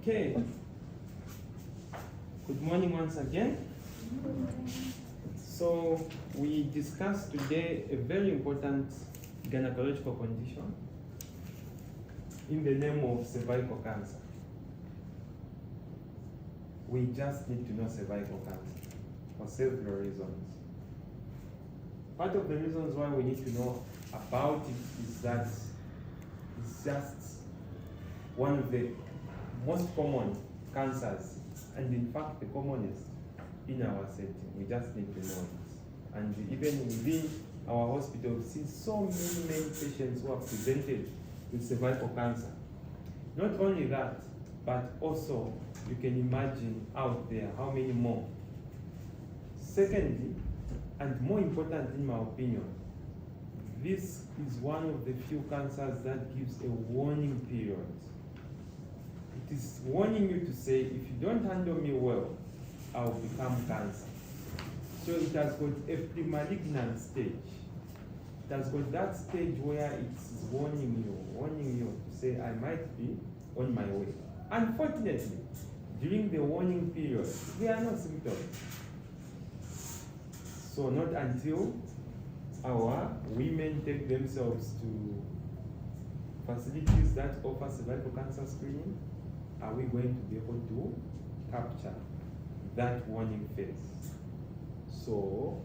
Okay. Good morning once again. So we discussed today a very important gynecological condition in the name of cervical cancer. We just need to know cervical cancer for several reasons. Part of the reasons why we need to know about it is that it's just one of the most common cancers, and in fact the commonest in our setting. We just need to know it. And even within our hospital, we see so many patients who are presented with cervical cancer. Not only that, but also you can imagine out there how many more. Secondly, and more important in my opinion, this is one of the few cancers that gives a warning period. It is warning you to say, if you don't handle me well, I'll become cancer. So it has got a pre-malignant stage. It has got that stage where it's warning you to say, I might be on my way. Unfortunately, during the warning period, there are no symptoms. So not until our women take themselves to facilities that offer cervical cancer screening are we going to be able to capture that warning phase. So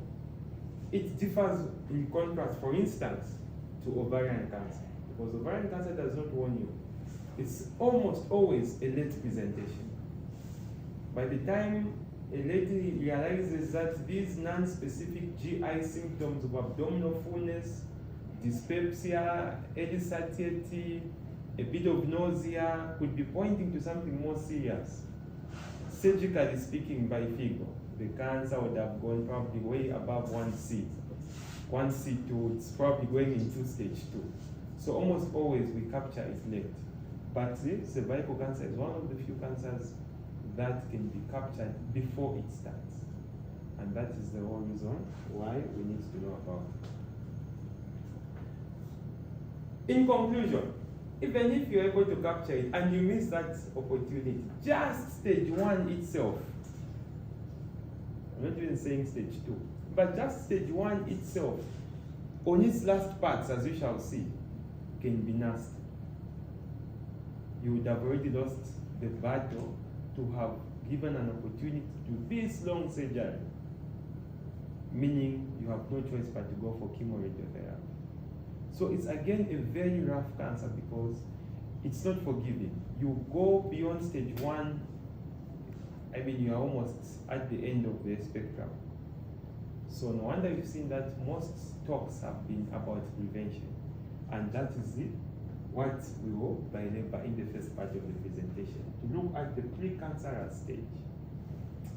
it differs in contrast, for instance, to ovarian cancer, because ovarian cancer does not warn you. It's almost always a late presentation. By the time a lady realizes that these non-specific GI symptoms of abdominal fullness, dyspepsia, early satiety, a bit of nausea could be pointing to something more serious. Surgically speaking, by figure, the cancer would have gone probably way above 1C. 1C2, it's probably going into stage 2. So almost always we capture it late. But cervical cancer is one of the few cancers that can be captured before it starts. And that is the whole reason why we need to know about it. In conclusion, even if you're able to capture it and you miss that opportunity, just stage 1 itself, I'm not even saying stage 2, but just stage 1 itself, on its last parts, as we shall see, can be nasty. You would have already lost the battle to have given an opportunity to do this long surgery, meaning you have no choice but to go for chemoradiotherapy. So it's again a very rough cancer because it's not forgiving. You go beyond stage 1, I mean you are almost at the end of the spectrum. So no wonder you've seen that most talks have been about prevention. And that is it, what we will belabor in the first part of the presentation, to look at the pre-cancerous stage,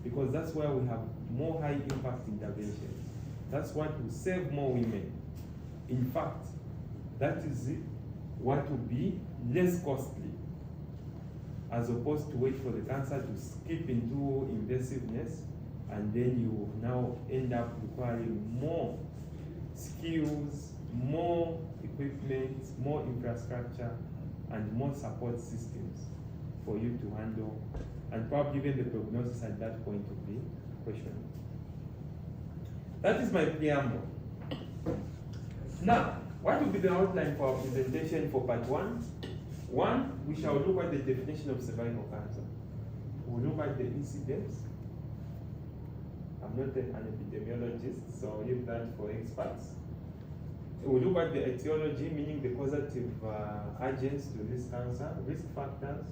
because that's where we have more high impact interventions. That's what will save more women. In fact, that is it, what will be less costly, as opposed to wait for the cancer to skip into invasiveness, and then you now end up requiring more skills, more equipment, more infrastructure, and more support systems for you to handle, and probably even the prognosis at that point will be questionable. That is my preamble. Now, what will be the outline for our presentation for part 1? 1, we shall look at the definition of cervical cancer. We'll look at the incidence. I'm not an epidemiologist, so I'll leave that for experts. We'll look at the etiology, meaning the causative agents to this cancer, risk factors,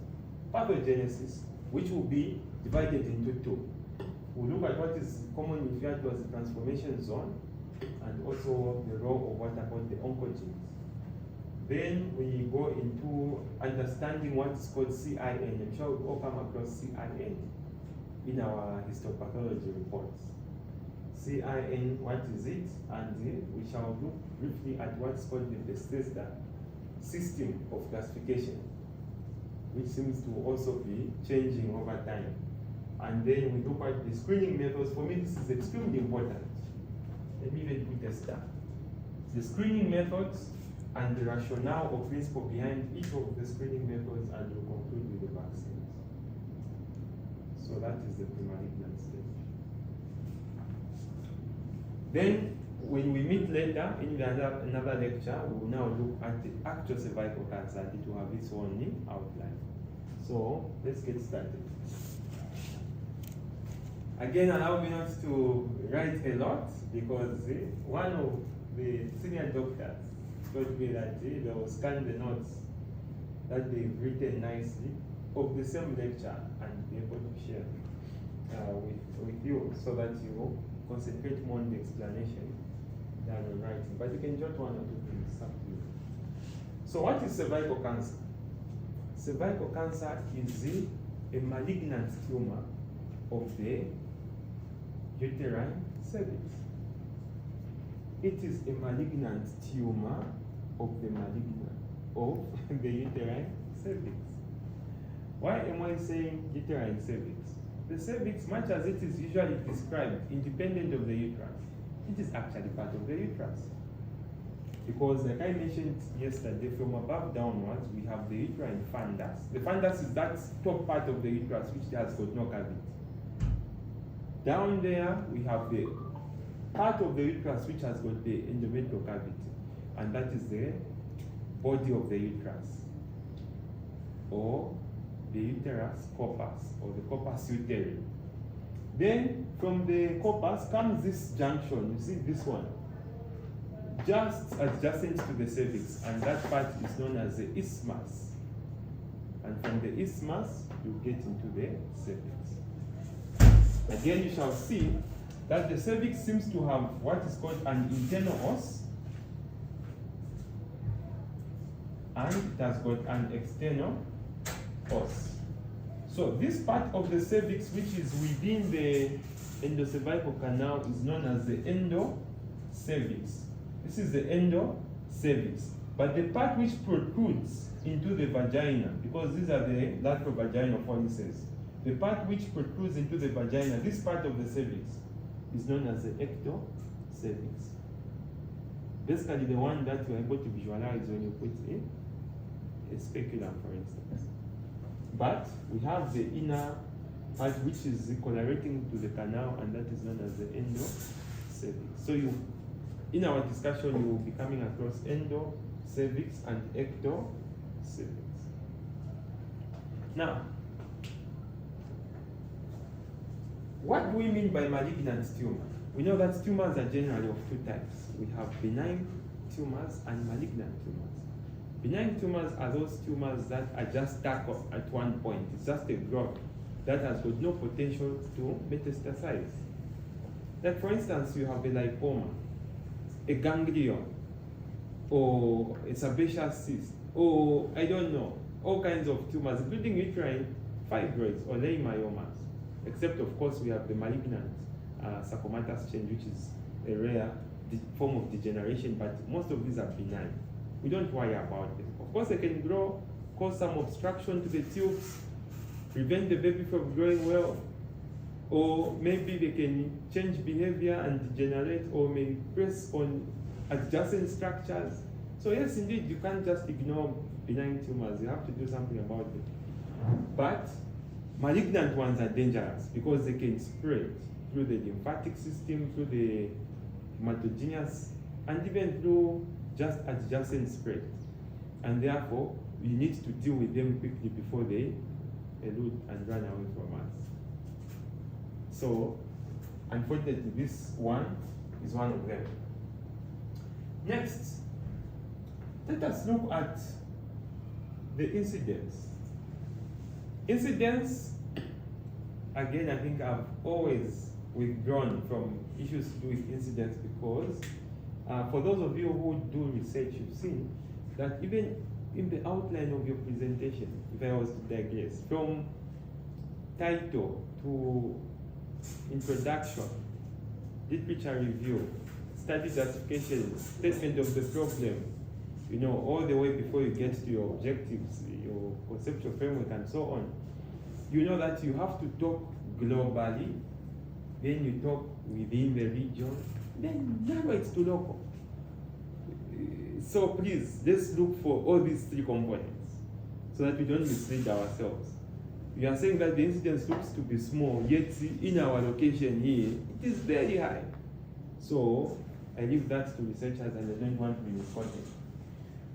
pathogenesis, which will be divided into 2. We'll look at what is commonly referred to as the transformation zone, and also the role of what are called the oncogenes. Then we go into understanding what is called CIN. I'm sure we've all come across CIN in our histopathology reports. CIN, what is it? And we shall look briefly at what's called the Bethesda system of classification, which seems to also be changing over time. And then we look at the screening methods. For me, this is extremely important. Let me even put a star. The screening methods and the rationale or principle behind each of the screening methods, and we'll conclude with the vaccines. that is the premalignant stage. Then, when we meet later in another lecture, we will now look at the actual cervical cancer. It will have its own outline. So, let's get started. Again, allow me not to write a lot because one of the senior doctors told me that they will scan the notes that they've written nicely of the same lecture and be able to share with you so that you will concentrate more on the explanation than on writing. But you can jot one or two things up to you. So what is cervical cancer? Cervical cancer is a malignant tumor of the uterine cervix. It is a malignant tumor of the uterine cervix. Why am I saying uterine cervix? The cervix, much as it is usually described independent of the uterus, it is actually part of the uterus. Because like I mentioned yesterday, from above downwards, we have the uterine fundus. The fundus is that top part of the uterus which has got no cavity. Down there, we have the part of the uterus which has got the endometrial cavity, and that is the body of the uterus, or the uterus corpus, or the corpus uteri. Then, from the corpus comes this junction, you see this one, just adjacent to the cervix, and that part is known as the isthmus. And from the isthmus, you get into the cervix. Again, you shall see that the cervix seems to have what is called an internal os, and it has got an external os. So this part of the cervix, which is within the endocervical canal, is known as the endocervix. This is the endocervix. But the part which protrudes into the vagina, because these are the lateral vaginal fornices, the part which protrudes into the vagina, this part of the cervix, is known as the ectocervix. Basically, the one that you're able to visualize when you put in a speculum, for instance. But we have the inner part which is correlating to the canal, and that is known as the endocervix. So in our discussion, you will be coming across endocervix and ectocervix. Now, what do we mean by malignant tumor? We know that tumors are generally of two types. We have benign tumors and malignant tumors. Benign tumors are those tumors that are just stuck at one point. It's just a growth that has got no potential to metastasize. Like for instance, you have a lipoma, a ganglion, or a sebaceous cyst, or I don't know, all kinds of tumors, including uterine fibroids or leiomyomas. Except, of course, we have the malignant sarcomatous change, which is a rare form of degeneration, but most of these are benign. We don't worry about them. Of course, they can grow, cause some obstruction to the tubes, prevent the baby from growing well, or maybe they can change behavior and degenerate, or may press on adjacent structures. So yes, indeed, you can't just ignore benign tumors. You have to do something about it. But malignant ones are dangerous because they can spread through the lymphatic system, through the hematogenous, and even through just adjacent spread. And therefore, we need to deal with them quickly before they elude and run away from us. So, unfortunately, this one is one of them. Next, let us look at the incidence. Incidence, again, I think I've always withdrawn from issues to do with incidence because for those of you who do research, you've seen that even in the outline of your presentation, if I was to digress, from title to introduction, literature review, study justification, statement of the problem, you know, all the way before you get to your objectives, your conceptual framework, and so on, you know that you have to talk globally, then you talk within the region, then narrow it to local. So please, let's look for all these three components so that we don't mislead ourselves. You are saying that the incidence looks to be small, yet in our location here, it is very high. So I leave that to researchers and I don't want to be misquoted.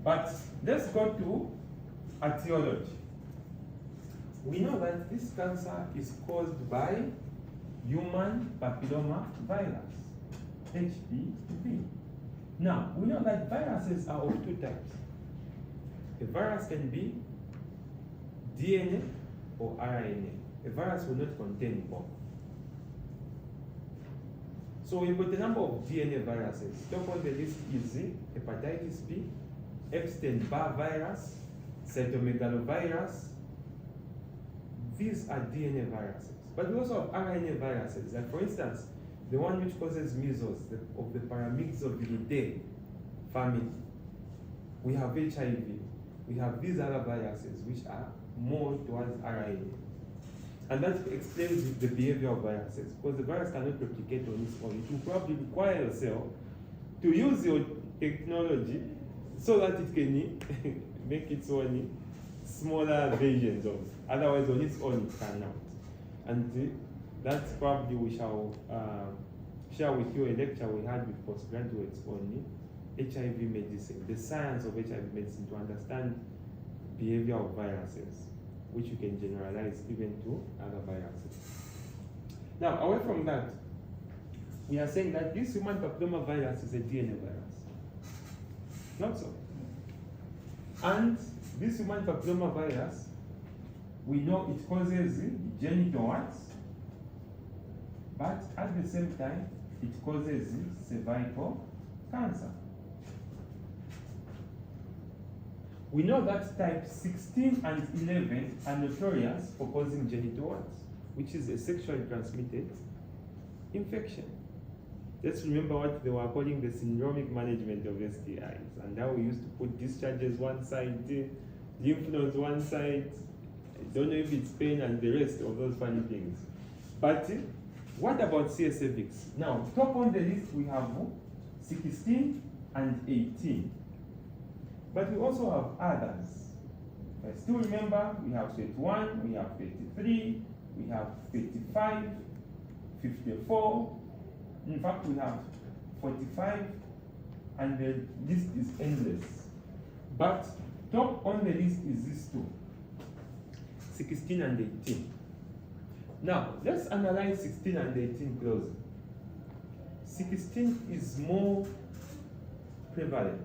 But let's go to etiology. We know that this cancer is caused by human papilloma virus, HPV. Now, we know that viruses are of two types. A virus can be DNA or RNA. A virus will not contain both. So we've got a number of DNA viruses. Top on the list is hepatitis B, Epstein-Barr virus, cytomegalovirus. These are DNA viruses. But we also have RNA viruses. Like for instance, the one which causes measles, of the Paramyxoviridae family. We have HIV. We have these other viruses which are more towards RNA. And that explains the behavior of viruses, because the virus cannot replicate on its own. It will probably require your cell to use your technology so that it can make its own smaller versions of it. Otherwise, on its own, it cannot. And that's probably we shall share with you a lecture we had with postgraduates on HIV medicine, the science of HIV medicine, to understand behavior of viruses, which you can generalize even to other viruses. Now, away from that, we are saying that this human papilloma virus is a DNA virus. Not so. And this human papilloma virus, we know it causes genital warts, but at the same time, it causes cervical cancer. We know that type 16 and 11 are notorious for causing genital warts, which is a sexually transmitted infection. Let's remember what they were calling the syndromic management of STIs, and how we used to put discharges one side, lymph nodes one side. I don't know if it's pain and the rest of those funny things. But what about CS cervix? Now, top on the list we have 16 and 18. But we also have others. I still remember we have 31, we have 33, we have 35, 54. In fact, we have 45, and the list is endless. But top on the list is these two, 16 and 18. Now, let's analyze 16 and 18 closer. 16 is more prevalent,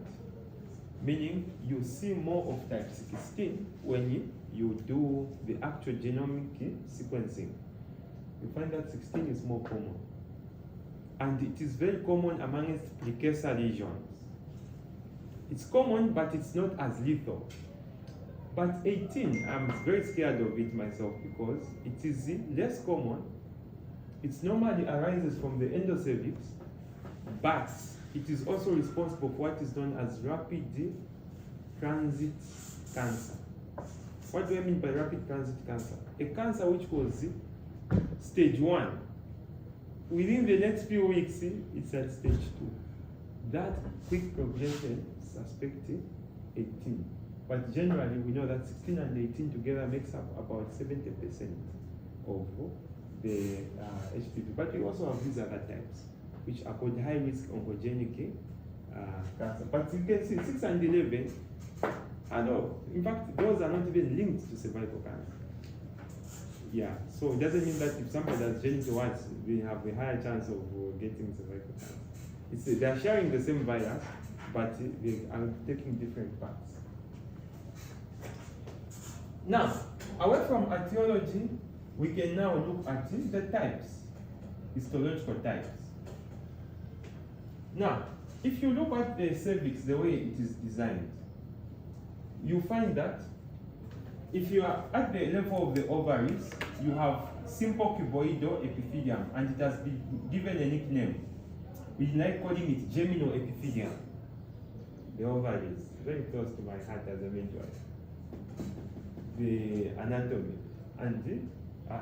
meaning you see more of type 16 when you do the actual genomic sequencing. You find that 16 is more common. And it is very common amongst precursor lesions. It's common, but it's not as lethal. But 18, I'm very scared of it myself because it is less common. It normally arises from the endocervix, but it is also responsible for what is known as rapid transit cancer. What do I mean by rapid transit cancer? A cancer which was stage 1. Within the next few weeks, it's at stage 2. That quick progression, suspect 18. But generally, we know that 16 and 18 together makes up about 70% of the HPV. But we also have these other types, which are called high-risk oncogenic cancer. But you can see 6 and 11, in fact, those are not even linked to cervical cancer. Yeah, so it doesn't mean that if somebody has genital warts, they have a higher chance of getting cervical cancer. They are sharing the same virus, but they are taking different parts. Now, away from etiology, we can now look at the types, histological types. Now, if you look at the cervix, the way it is designed, you find that if you are at the level of the ovaries, you have simple cuboidal epithelium, and it has been given a nickname. We like calling it geminal epithelium. The ovaries, very close to my heart as a midwife. The anatomy and the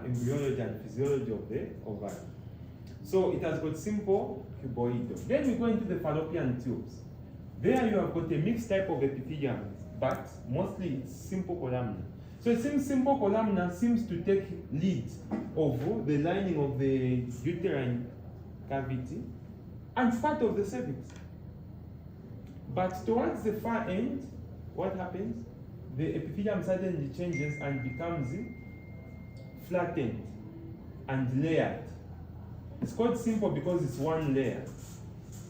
embryology and physiology of the ovary. So it has got simple cuboidal. Then we go into the fallopian tubes. There you have got a mixed type of epithelium, but mostly it's simple columnar. So So it seems simple columnar seems to take lead over the lining of the uterine cavity and part of the cervix. But towards the far end, what happens? The epithelium suddenly changes and becomes flattened and layered. It's called simple because it's one layer.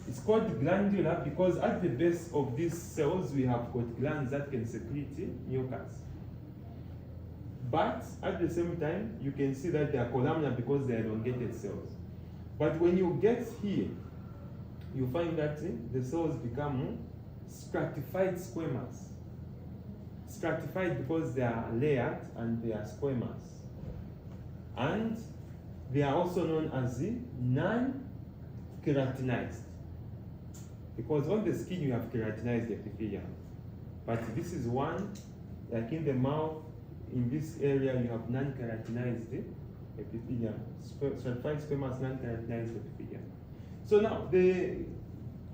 It's called glandular because at the base of these cells we have got glands that can secrete mucus. But at the same time, you can see that they are columnar because they are elongated cells. But when you get here, you find that the cells become stratified squamous. Stratified because they are layered and they are squamous. And they are also known as the non-keratinized. Because on the skin you have keratinized epithelium. But this is one, like in the mouth, in this area you have non-keratinized epithelium. Stratified squamous non-keratinized epithelium. So now the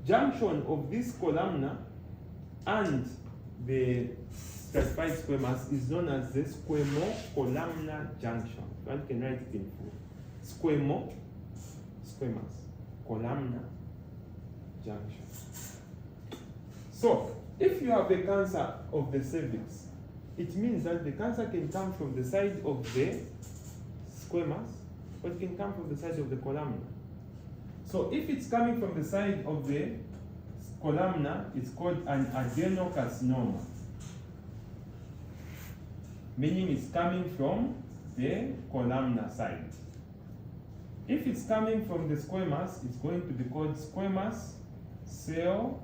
junction of this columnar and the stratified squamous is known as the squamo-columnar junction. One can write it in full. Squamous, columnar junction. So, if you have a cancer of the cervix, it means that the cancer can come from the side of the squamous, or it can come from the side of the columnar. So, if it's coming from the side of the columnar, it's called an adenocarcinoma, meaning it's coming from the columnar side. If it's coming from the squamous, it's going to be called squamous cell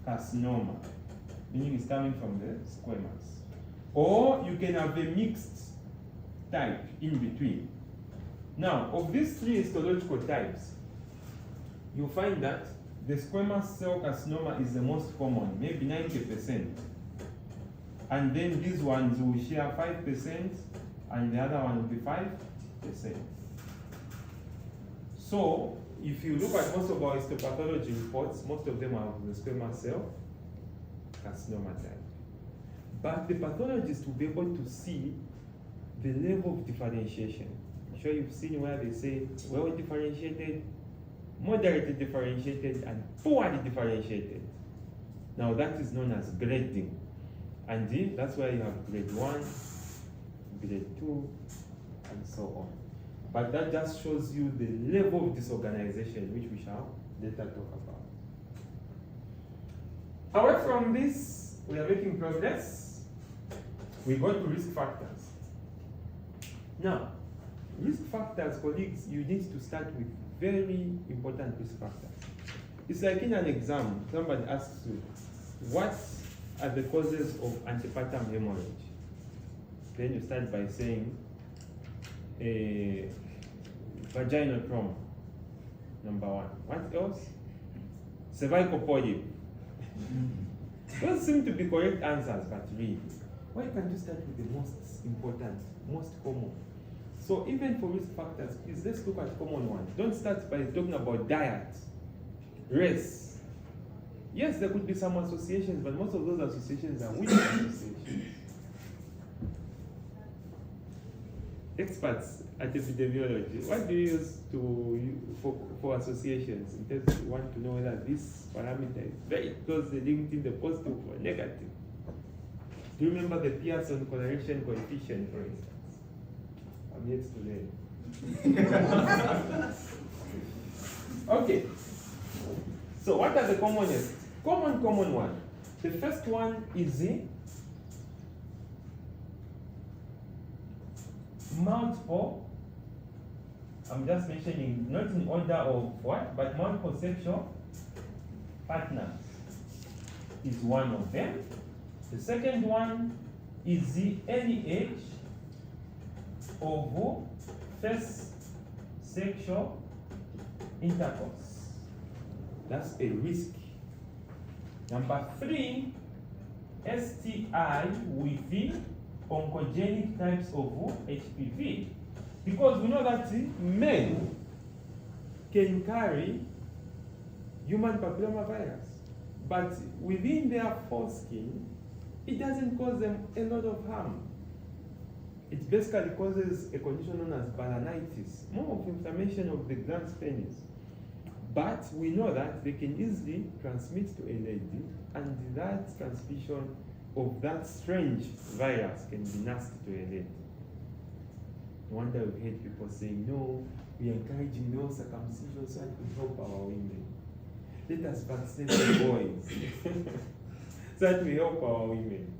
carcinoma, meaning it's coming from the squamous. Or you can have a mixed type in between. Now, of these three histological types, you find that the squamous cell carcinoma is the most common, maybe 90%. And then these ones will share 5%, and the other one will be 5%. So, if you look at most of our histopathology reports, most of them are the squamous cell carcinoma type. But the pathologist will be able to see the level of differentiation. I'm sure you've seen where they say well differentiated, moderately differentiated, and poorly differentiated. Now that is known as grading. And that's why you have grade 1, grade 2, and so on. But that just shows you the level of disorganization, which we shall later talk about. Away from this, we are making progress. We go to risk factors. Now, risk factors, colleagues, you need to start with very important risk factors. It's like in an exam, somebody asks you, what are the causes of antepartum hemorrhage? Then you start by saying, vaginal trauma, number 1. What else? Cervical polyp. Those seem to be correct answers, but really, why can't you start with the most important, most common? So even for risk factors, please let's look at common ones. Don't start by talking about diet, race. Yes, there could be some associations, but most of those associations are weak associations. Experts at epidemiology, what do you use for associations? In terms of you want to know whether this parameter is very closely linked in the positive or negative. Do you remember the Pearson correlation coefficient, for instance? I'm yet to learn. Okay. So what are the commonest? Common one. The first one is the multiple, I'm just mentioning, not in order of what, but multiple sexual partners is one of them. The second one is the early age of first sexual intercourse. That's a risk. Number 3, STI within oncogenic types of HPV. Because we know that men can carry human papillomavirus, but within their foreskin, it doesn't cause them a lot of harm. It basically causes a condition known as balanitis, more of inflammation of the glans penis. But we know that they can easily transmit to a lady, and that transmission of that strange virus can be nasty to a lady. No wonder we've heard people saying, no, we are encouraging no circumcision so that we help our women. Let us vaccinate the boys so that we help our women.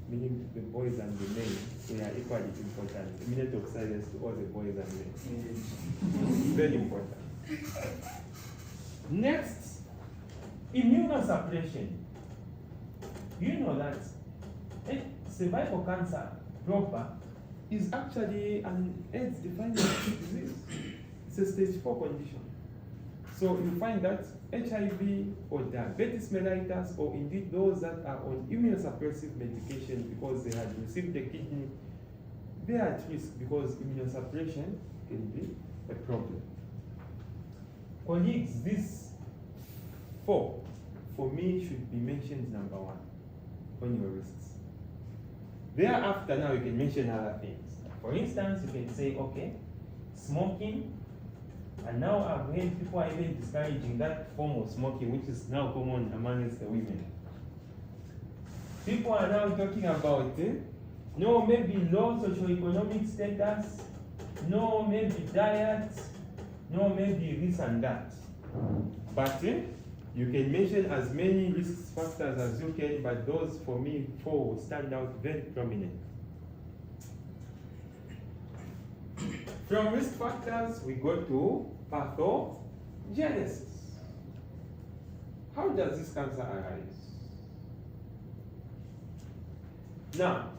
Meaning the boys and the men, we are equally important. A minute of silence to all the boys and men. Very important. Next, immunosuppression. You know that cervical cancer proper is actually an AIDS-defined disease. It's a stage 4 condition. So you find that HIV or diabetes mellitus, or indeed those that are on immunosuppressive medication because they had received the kidney, they are at risk because immunosuppression can be a problem. Colleagues, these 4 for me should be mentioned number 1 on your lists. Thereafter, now you can mention other things. For instance, you can say, okay, smoking, and now I've heard people are even discouraging that form of smoking, which is now common amongst the women. People are now talking about, no, maybe low socioeconomic status, no, maybe diet, no, maybe this and that. But you can mention as many risk factors as you can, but those for me 4 will stand out very prominent. From risk factors, we go to pathogenesis. How does this cancer arise? Now,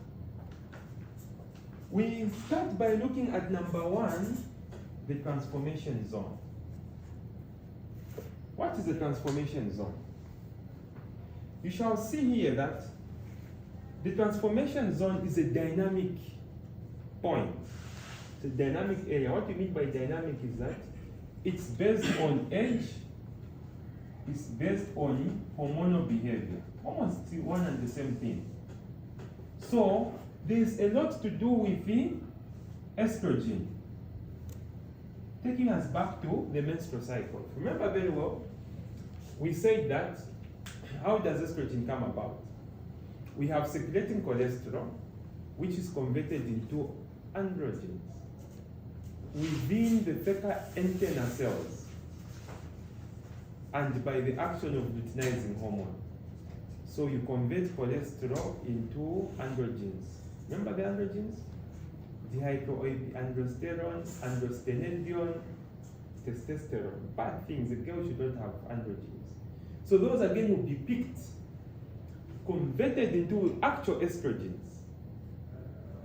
we start by looking at number 1, the transformation zone. What is the transformation zone? You shall see here that the transformation zone is a dynamic point. It's a dynamic area. What you mean by dynamic is that it's based on age, it's based on hormonal behavior. Almost one and the same thing. So there's a lot to do with the estrogen. Taking us back to the menstrual cycle. Remember very well, we said that, how does estrogen come about? We have circulating cholesterol, which is converted into androgens within the fecal antenna cells and by the action of luteinizing hormone. So you convert cholesterol into androgens. Remember the androgens? Dihydroandrosterone, androstenedione, testosterone. Bad things, a girl should not have androgens. So those again will be picked, converted into actual estrogens.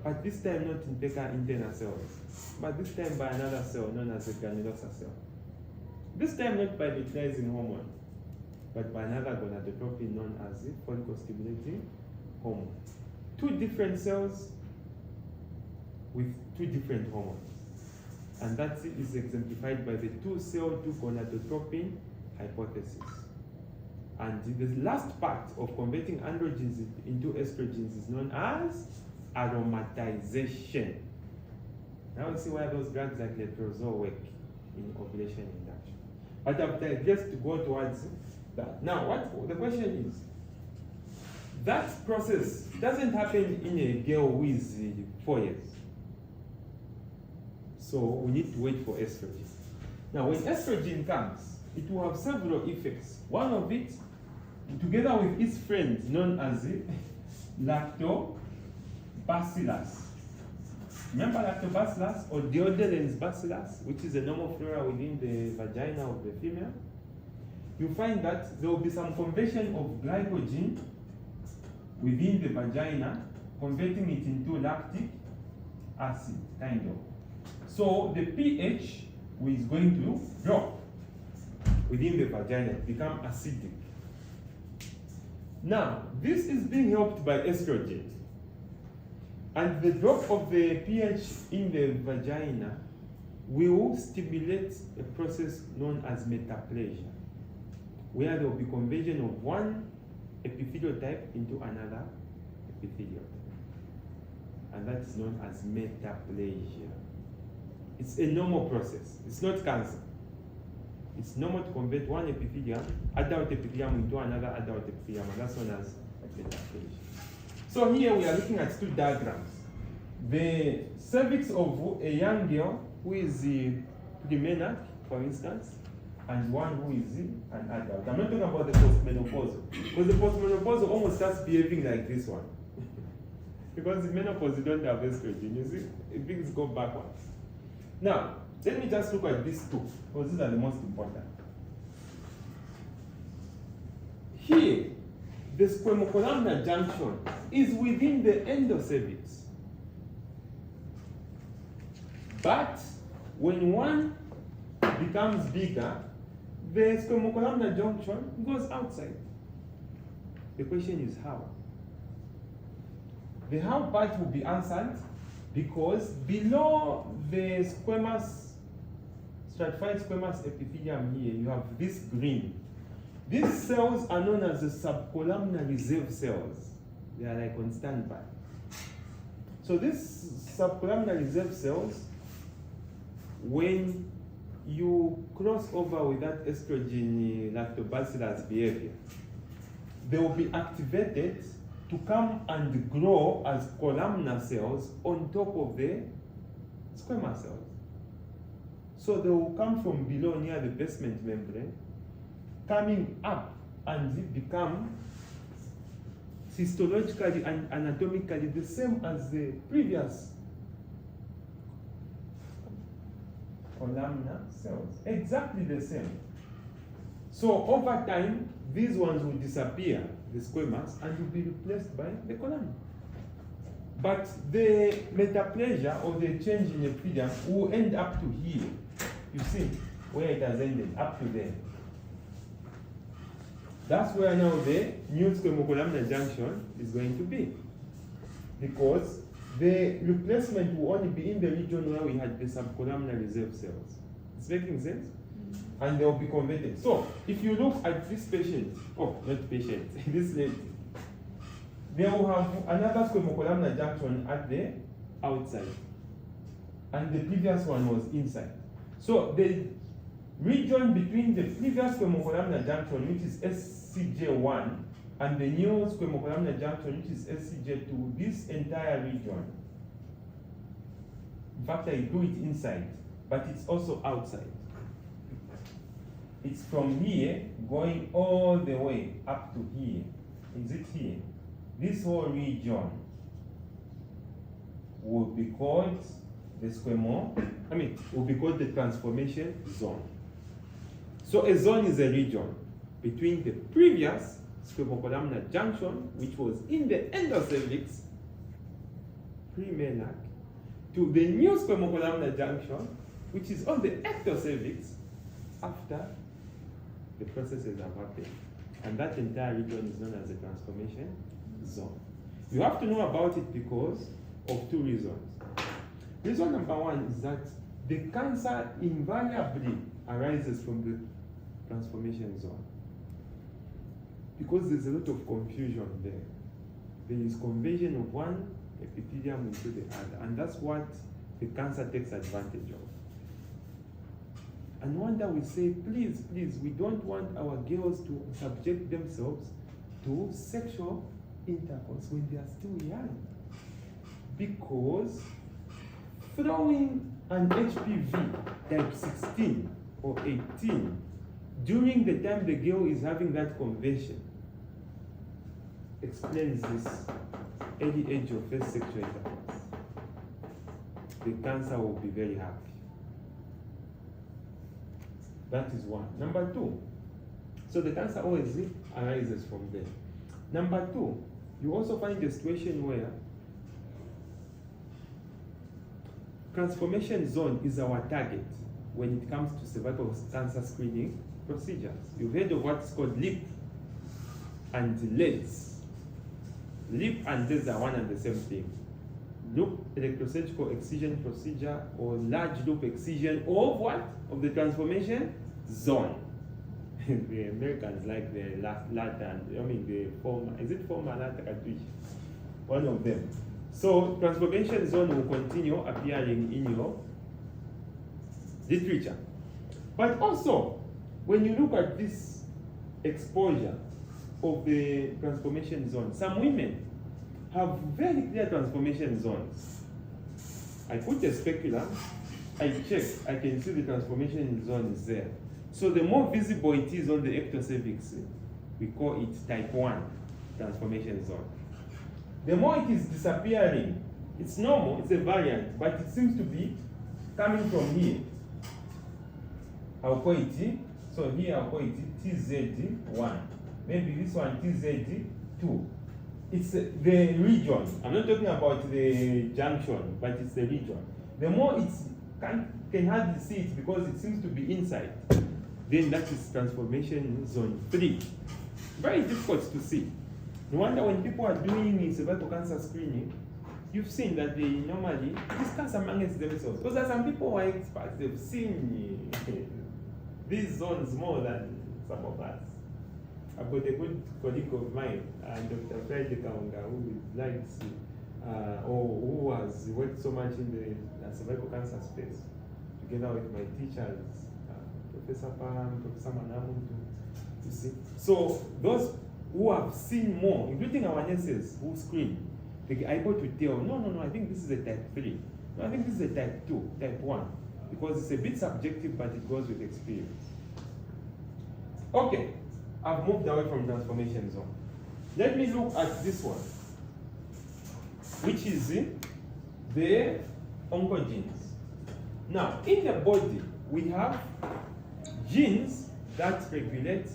But this time not in fecal antenna cells, but this time by another cell known as the granulosa cell. This time not by luteinizing hormone, but by another gonadotropin known as the follicle stimulating hormone. 2 different cells with 2 different hormones. And that is exemplified by the 2-cell 2-gonadotropin hypothesis. And the last part of converting androgens into estrogens is known as aromatization. Now we see why those drugs like letrozole work in ovulation induction. But I've digressed to go towards that. Now, what the question is, that process doesn't happen in a girl who is 4 years. So we need to wait for estrogen. Now, when estrogen comes, it will have several effects. One of it, together with its friends known as lactobacillus. Remember lactobacillus or Deodelens bacillus, which is a normal flora within the vagina of the female? You find that there will be some conversion of glycogen within the vagina, converting it into lactic acid, kind of. So the pH is going to drop within the vagina, become acidic. Now, this is being helped by estrogen. And the drop of the pH in the vagina will stimulate a process known as metaplasia, where there will be conversion of one epithelial type into another epithelial type. and that is known as metaplasia. It's a normal process. It's not cancer. It's normal to convert one epithelium, adult epithelium, into another adult epithelium, and that's known as metaplasia. So here we are looking at two diagrams. The cervix of a young girl who is premenarche, for instance, and one who is an adult. I'm not talking about the postmenopausal, because the postmenopausal almost starts behaving like this one. Because in menopause you don't have estrogen, you see, things go backwards. Now, let me just look at these two, because these are the most important. Here, the squamocolumnar junction is within the endocervix. But when one becomes bigger, the squamocolumnar junction goes outside. The question is how? The how part will be answered because below the squamous, stratified squamous epithelium here, you have this green. These cells are known as the subcolumnar reserve cells. They are like on standby. So these subcolumnar reserve cells, when you cross over with that estrogen lactobacillus behavior, they will be activated to come and grow as columnar cells on top of the squamous cells. So they will come from below near the basement membrane, coming up and become histologically and anatomically the same as the previous columnar cells. Exactly the same. So over time, these ones will disappear, the squamous, and will be replaced by the columnar. But the metaplasia or the change in epithelium will end up to here. You see where it has ended, up to there. That's where now the new squamocolumnar junction is going to be. Because the replacement will only be in the region where we had the subcolumnar reserve cells. It's making sense? And they will be converted. So, if you look at this patient, oh, not patient, this lady, they will have another squamocolumnar junction at the outside. And the previous one was inside. So, the region between the previous squamocolumnar junction, which is SCJ1, and the new squamocolumnar junction, which is SCJ2, this entire region, in fact, I do it inside, but it's also outside. It's from here going all the way up to here. Is it here? This whole region will be called the will be called the transformation zone. So a zone is a region between the previous squamocolumnar junction, which was in the endocervix, premenarche, to the new squamocolumnar junction, which is on the ectocervix after the processes have happened. And that entire region is known as the transformation zone. You have to know about it because of two reasons. Reason number one is that the cancer invariably arises from the transformation zone. Because there's a lot of confusion there. There is conversion of one epithelium into the other, and that's what the cancer takes advantage of. And one day we say, please, please, we don't want our girls to subject themselves to sexual intercourse when they are still young. Because throwing an HPV type 16 or 18 during the time the girl is having that conversion explains this early age of first sexual intercourse. The cancer will be very happy. That is one. Number two, so the cancer always arises from there. Number two, you also find a situation where transformation zone is our target when it comes to cervical cancer screening procedures. You've heard of what's called LEAP and LEDS. LEAP and LEDS are one and the same thing. Loop electrosurgical excision procedure or large loop excision of what? Of the transformation zone. The Americans like the Latin, I mean the former, is it former Latin? One of them. So transformation zone will continue appearing in your literature. But also, when you look at this exposure of the transformation zone, some women have very clear transformation zones. I put a speculum, I check, I can see the transformation zone is there. So the more visible it is on the ectocervix, we call it type 1 transformation zone. The more it is disappearing, it's normal, it's a variant, but it seems to be coming from here. I'll call it T. So here I'll call it TZ1. Maybe this one TZ2. It's the region. I'm not talking about the junction, but it's the region. The more it's can hardly see it because it seems to be inside, then that is transformation zone 3. Very difficult to see. No wonder when people are doing cervical cancer screening, you've seen that they normally discuss amongst themselves. Because there are some people who are experts, they've seen these zones more than some of us. I've got a good colleague of mine, Dr. Friday Kaunga, who likes or who has worked so much in the cervical cancer space, together with my teachers, Professor Pam, Professor Manamuntu, you see. So those who have seen more, including our nurses who screen, they are able to tell, no, I think this is a type 3. No, I think this is a type 2, type 1. Because it's a bit subjective, but it goes with experience. Okay, I've moved away from transformation zone. Let me look at this one, which is the oncogenes. Now, in the body, we have genes that regulate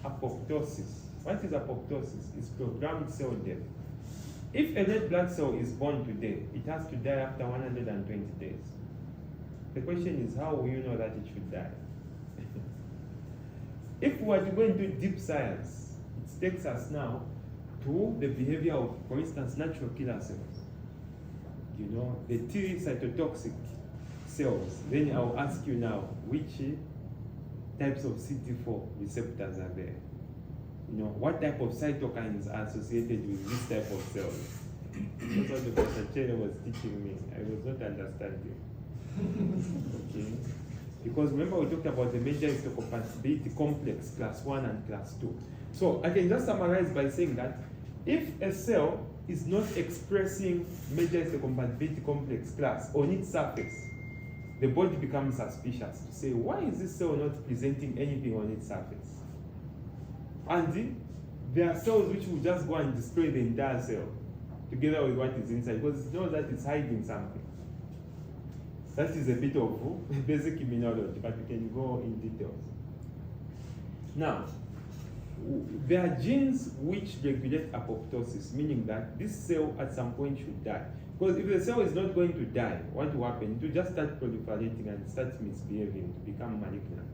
apoptosis. What is apoptosis? It's programmed cell death. If a red blood cell is born today, it has to die after 120 days. The question is, how will you know that it should die? If we are to go into deep science, it takes us now to the behavior of, for instance, natural killer cells. You know, the T cytotoxic cells. Then I'll ask you now, which types of CD4 receptors are there? You know, what type of cytokines are associated with this type of cells? That's what Dr. Chere was teaching me. I was not understanding. Okay. Because remember we talked about the major histocompatibility complex, class 1 and class 2. So I can just summarize by saying that if a cell is not expressing major histocompatibility complex class on its surface, the body becomes suspicious to say, why is this cell not presenting anything on its surface? And there are cells which will just go and destroy the entire cell together with what is inside because it knows that it's hiding something. That is a bit of basic immunology, but we can go in details. Now, there are genes which regulate apoptosis, meaning that this cell at some point should die. Because if the cell is not going to die, what will happen? It will just start proliferating and start misbehaving to become malignant.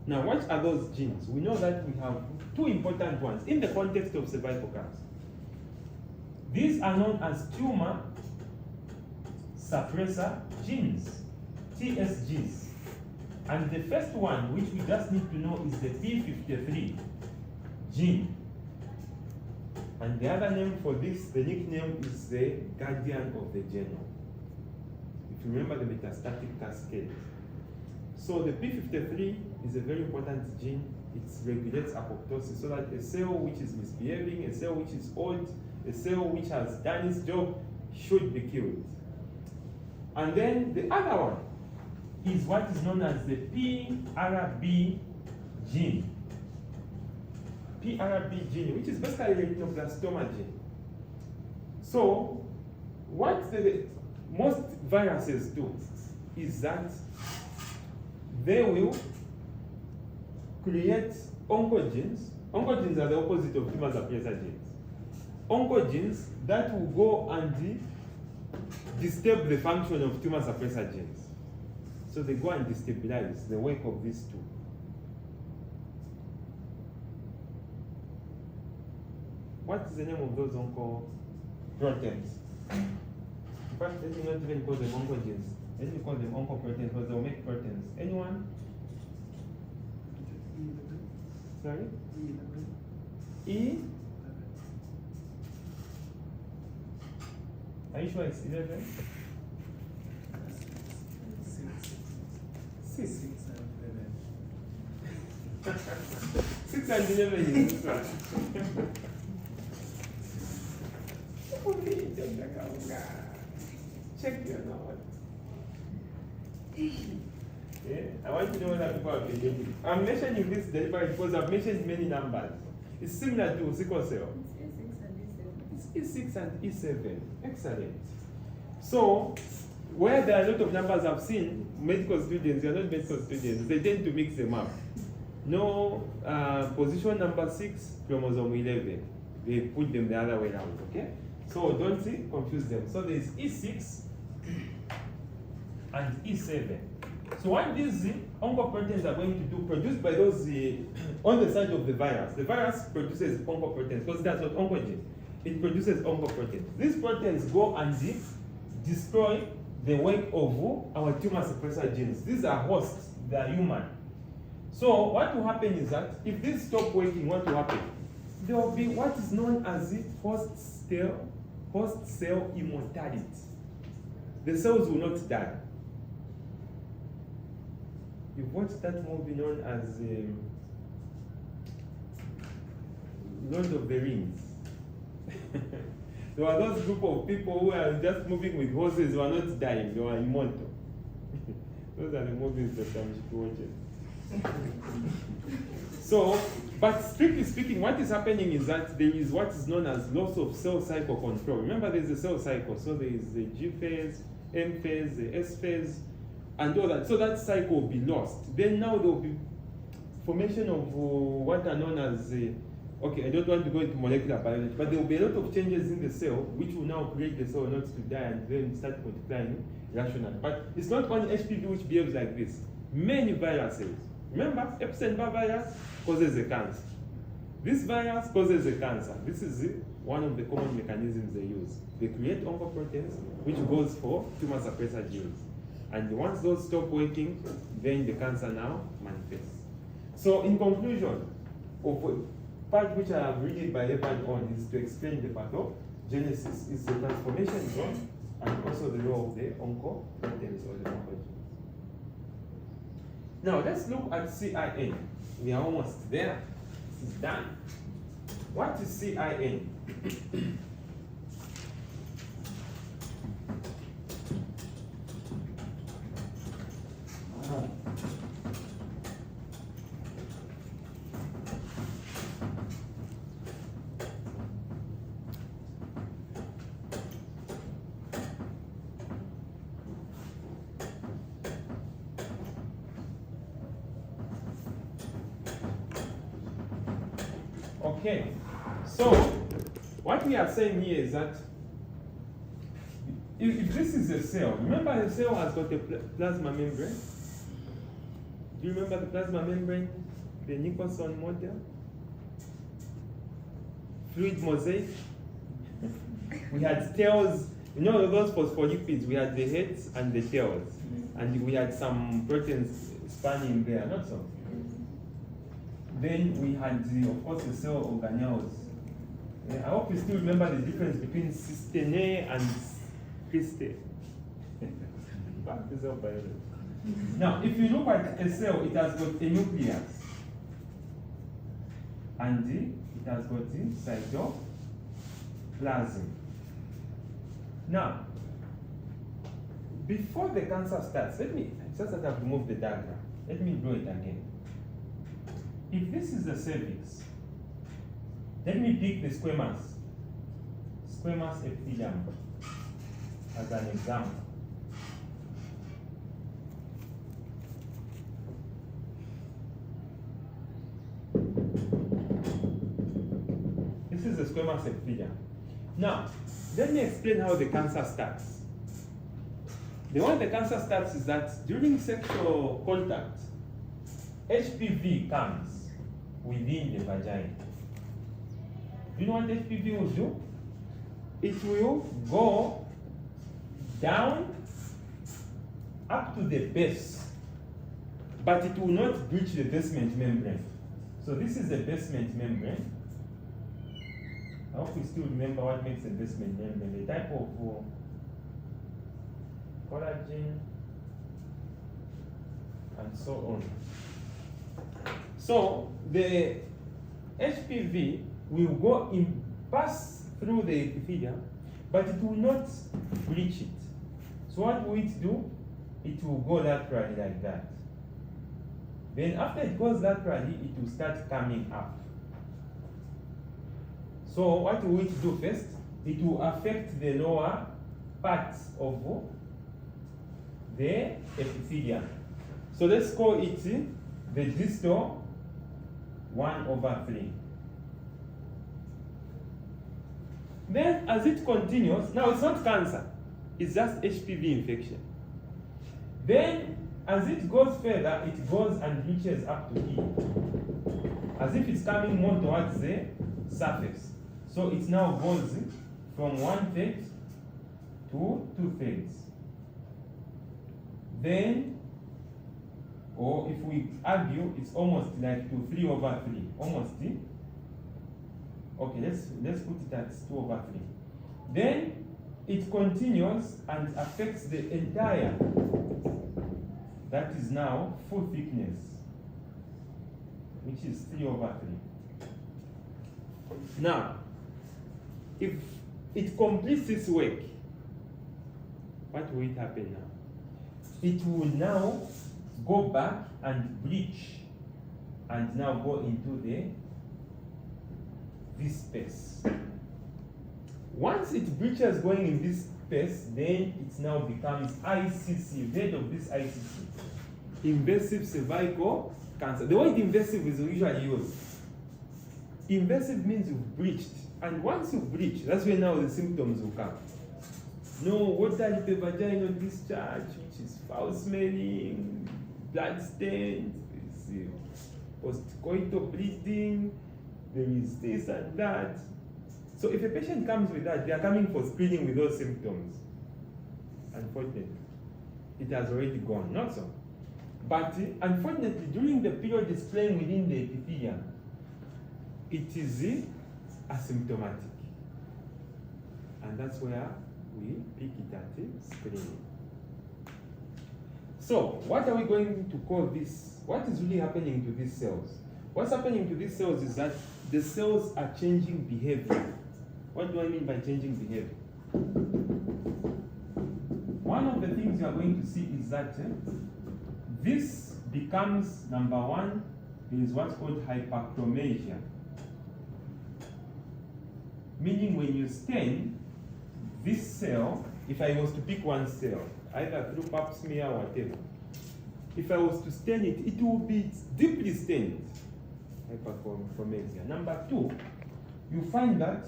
Now, what are those genes? We know that we have two important ones in the context of cervical cancer. These are known as tumor suppressor genes, TSGs. And the first one, which we just need to know, is the P53 gene. And the other name for this, the nickname is the guardian of the genome. If you remember the metastatic cascade. So the P53 is a very important gene. It regulates apoptosis so that a cell which is misbehaving, a cell which is old, a cell which has done its job should be killed. And then the other one is what is known as the PRB gene. PRB gene, which is basically the retinoblastoma gene. So, what most viruses do is that they will create oncogenes. Oncogenes are the opposite of tumor suppressor genes. Oncogenes that will go and disturb the function of tumor suppressor genes. So they go and destabilize the work of these two. What is the name of those oncoproteins? In fact, let me not even call them oncogenes. Let me call them oncoproteins because they'll make proteins. Anyone? Sorry? E? Are you sure it's 11? 6. 6 and 11 is this one. Check your note. Yeah, I want to know that people are behaving. I'm mentioning this deliberately because I've mentioned many numbers. It's similar to sickle cell. It's E6 and E7. Excellent. So, where there are a lot of numbers I've seen, medical students, you're not medical students, they tend to mix them up. No, position number 6, chromosome 11. They put them the other way around, okay? So don't confuse them. So there is E6 and E7. So what these oncoproteins are going to do, produced by those on the side of the virus produces oncoproteins because that's not oncogene. It produces oncoproteins. These proteins go and destroy the work of our tumor suppressor genes. These are hosts, they are human. So what will happen is that if these stop working, what will happen? There will be what is known as the host cell immortality. The cells will not die. You've watched that movie known as Lord of the Rings. There were those group of people who were just moving with horses, who were not dying, they were immortal. Those are the movies that I'm watching. So, but strictly speaking, what is happening is that there is what is known as loss of cell cycle control. Remember, there's a cell cycle. So there is the G phase, M phase, the S phase, and all that. So that cycle will be lost. Then now there will be formation of what are known as okay, I don't want to go into molecular biology, but there will be a lot of changes in the cell which will now create the cell not to die and then start multiplying rationally. But it's not only HPV which behaves like this. Many viruses. Remember, Epstein-Barr virus causes a cancer. This virus causes a cancer. This is one of the common mechanisms they use. They create oncoproteins, which goes for tumor suppressor genes. And once those stop working, then the cancer now manifests. So in conclusion, of part which I have read by Evan on is to explain the pathogenesis, is the transformation zone, and also the role of the oncoproteins or the oncogenes. Now let's look at CIN. We are almost there. This is done. What is CIN? Okay, so what we are saying here is that if this is a cell, remember the cell has got a plasma membrane. Do you remember the plasma membrane? The Nicholson model? Fluid mosaic. We had tails, you know those phospholipids, we had the heads and the tails. And we had some proteins spanning there, not so? Then we had, of course, the cell organelles. I hope you still remember the difference between cysteine and cristae. Now, if you look at a cell, it has got a nucleus. And it has got the cytoplasm. Now, before the cancer starts, just that I've removed the diagram, let me draw it again. If this is the cervix, let me pick the squamous epithelium as an example. This is the squamous epithelium. Now, let me explain how the cancer starts. The way the cancer starts is that during sexual contact, HPV comes within the vagina. Do you know what HPV will do? It will go down up to the base, but it will not breach the basement membrane. So this is the basement membrane. I hope you still remember what makes a basement membrane, the type of collagen, and so on. So the HPV will go in, pass through the epithelium, but it will not breach it. So what will it do? It will go laterally like that. Then after it goes laterally, it will start coming up. So what will it do first? It will affect the lower parts of the epithelium. So let's call it the distal 1/3. Then as it continues, now it's not cancer, it's just HPV infection. Then as it goes further, it goes and reaches up to here, as if it's coming more towards the surface. So it now goes from 1/3 to 2/3. Then, or if we argue, it's almost like to 3/3, almost. Okay, let's put it at 2/3. Then it continues and affects the entire, that is now full thickness, which is 3/3. Now, if it completes this work, what will it happen now? It will now go back and breach and now go into this space. Once it breaches going in this space, then it now becomes ICC, head of this ICC, invasive cervical cancer. The word invasive is usually used. Invasive means you've breached, and once you breach, that's when now the symptoms will come. No watery vaginal discharge, which is foul smelling, blood stains, postcoital bleeding, there is this and that. So if a patient comes with that, they are coming for screening with those symptoms. Unfortunately, it has already gone, not so. But unfortunately, during the period displaying within the epithelium, it is asymptomatic. And that's where we pick it at screening. So, what are we going to call this? What is really happening to these cells? What's happening to these cells is that the cells are changing behavior. What do I mean by changing behavior? One of the things you are going to see is that this becomes, number one, there is what's called hyperchromasia. Meaning when you stain this cell, if I was to pick one cell, either through pap smear or whatever, if I was to stain it, it will be deeply stained. Hyperchromasia. Number two, you find that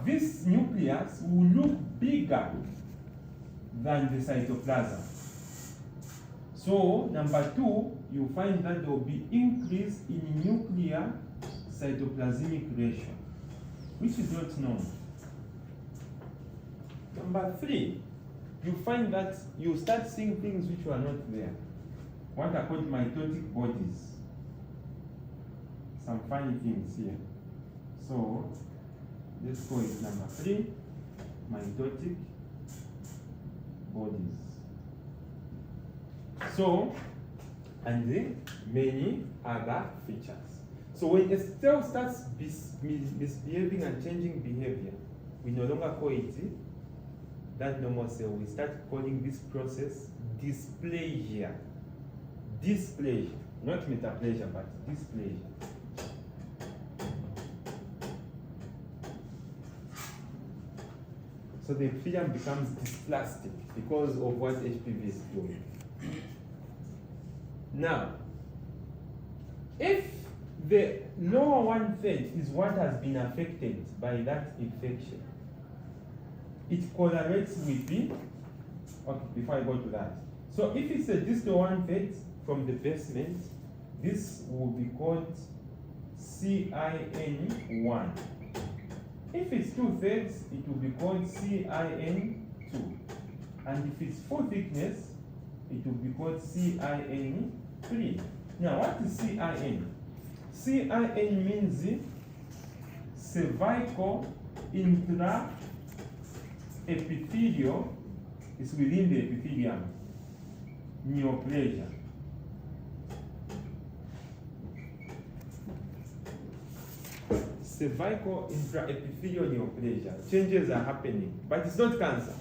this nucleus will look bigger than the cytoplasm. So, number two, you find that there will be increase in nuclear cytoplasmic ratio, which is not normal. Number three, you find that you start seeing things which were not there. What are called mitotic bodies. Some funny things here. So, let's call it number three, mitotic bodies. So, and many other features. So when a cell starts misbehaving and changing behavior, we no longer call it that normal cell. We start calling this process dysplasia. Dysplasia, not metaplasia, but dysplasia. So the epithelium becomes dysplastic because of what HPV is doing. Now, if the lower 1/3 is what has been affected by that infection, it correlates with the, okay, before I go to that. So if it's a distal 1/3 from the basement, this will be called CIN1. If it's 2/3, it will be called CIN2. And if it's full thickness, it will be called CIN3. Now, what is CIN? CIN means cervical intraepithelial It's within the epithelium. Neoplasia. Cervical intraepithelial neoplasia. Changes are happening, but it's not cancer,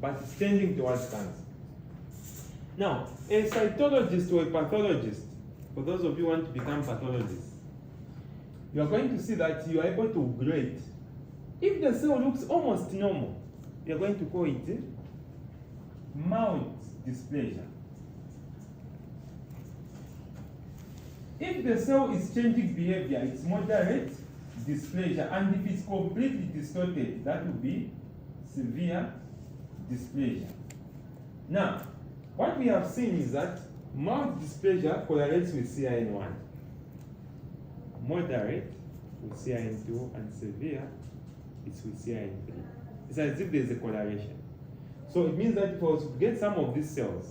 but it's tending towards cancer. Now, a cytologist or a pathologist, for those of you who want to become pathologists, you are going to see that you are able to grade. If the cell looks almost normal, you are going to call it mild dysplasia. If the cell is changing behavior, it's moderate dysplasia, and if it's completely distorted, that would be severe dysplasia. Now, what we have seen is that mild dysplasia correlates with CIN1, moderate with CIN2, and severe it's with CIN3. It's as if there's a correlation. So it means that if I was to get some of these cells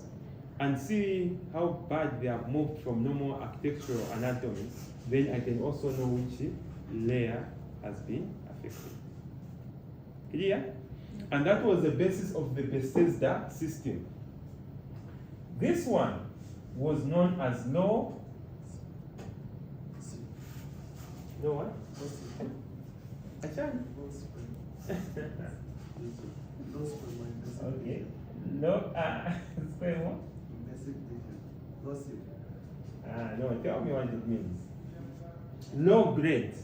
and see how bad they have moved from normal architectural anatomy, then I can also know which layer has been affected. Clear? And that was the basis of the Bethesda system. This one was known as low. No what? Okay. No. Explain what? No. Tell me what it means. Low grade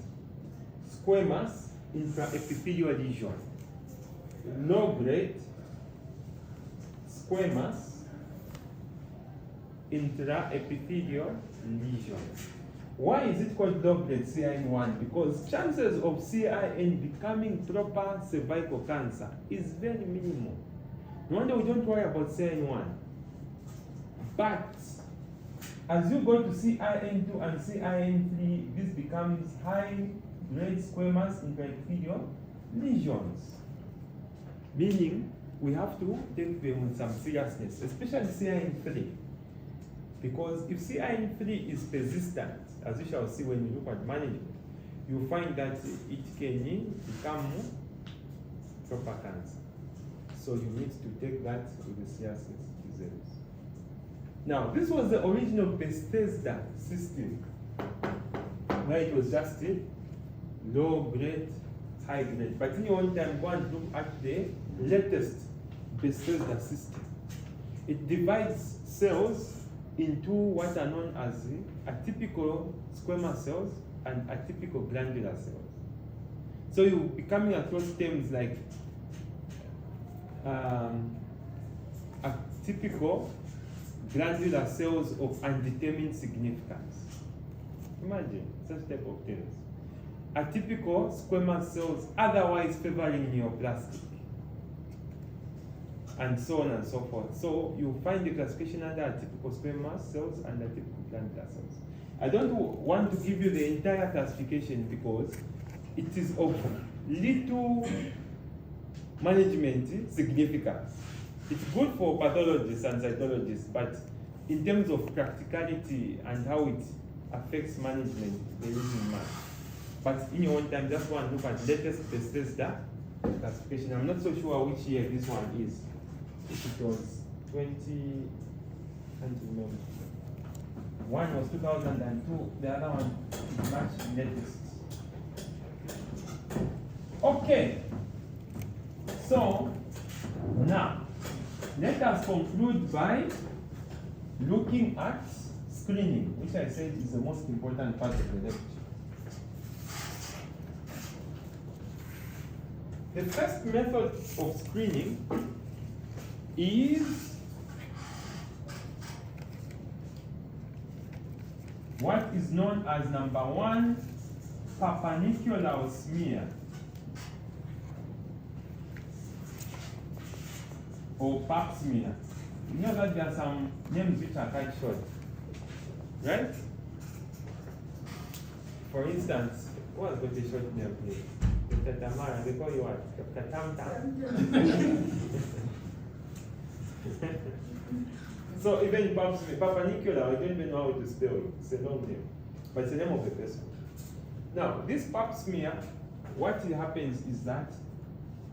squamous intraepithelial lesion. Low grade squamous intraepithelial lesion. Why is it called low grade CIN1? Because chances of CIN becoming proper cervical cancer is very minimal. No wonder we don't worry about CIN1. But as you go to CIN2 and CIN3, this becomes high grade squamous intraepithelial lesions. Meaning we have to take them with some seriousness, especially CIN3. Because if CIN3 is persistent, as you shall see when you look at management, you find that it can become proper cancer. So you need to take that with the seriousness it deserves. Now, this was the original Bethesda system, where it was just a low grade, high grade. But in your own time, go and look at the latest Bethesda system. It divides cells into what are known as atypical squamous cells and atypical glandular cells. So you'll be coming across terms like atypical glandular cells of undetermined significance. Imagine such type of terms. Atypical squamous cells otherwise favoring neoplastic, and so on and so forth. So you find the classification under atypical squamous cells and atypical glandular cells. I don't want to give you the entire classification because it is of little management significance. It's good for pathologists and cytologists, but in terms of practicality and how it affects management, there isn't much. But in your own time, just go and look at latest Bethesda classification. I'm not so sure which year this one is. It was 20, can't remember. One was 2002, the other one is much latest. Okay, so now let us conclude by looking at screening, which I said is the most important part of the lecture. The first method of screening is what is known as number 1, perpendicular smear, or pap smear. You know that there are some names which are quite short, right? For instance, who has got a short name, please? Dr. Tamara, they call you what? Dr. Tam Tam? So even perpendicular, I don't even know how to spell it. It's a long name, but it's the name of the person. Now, this pap smear, what happens is that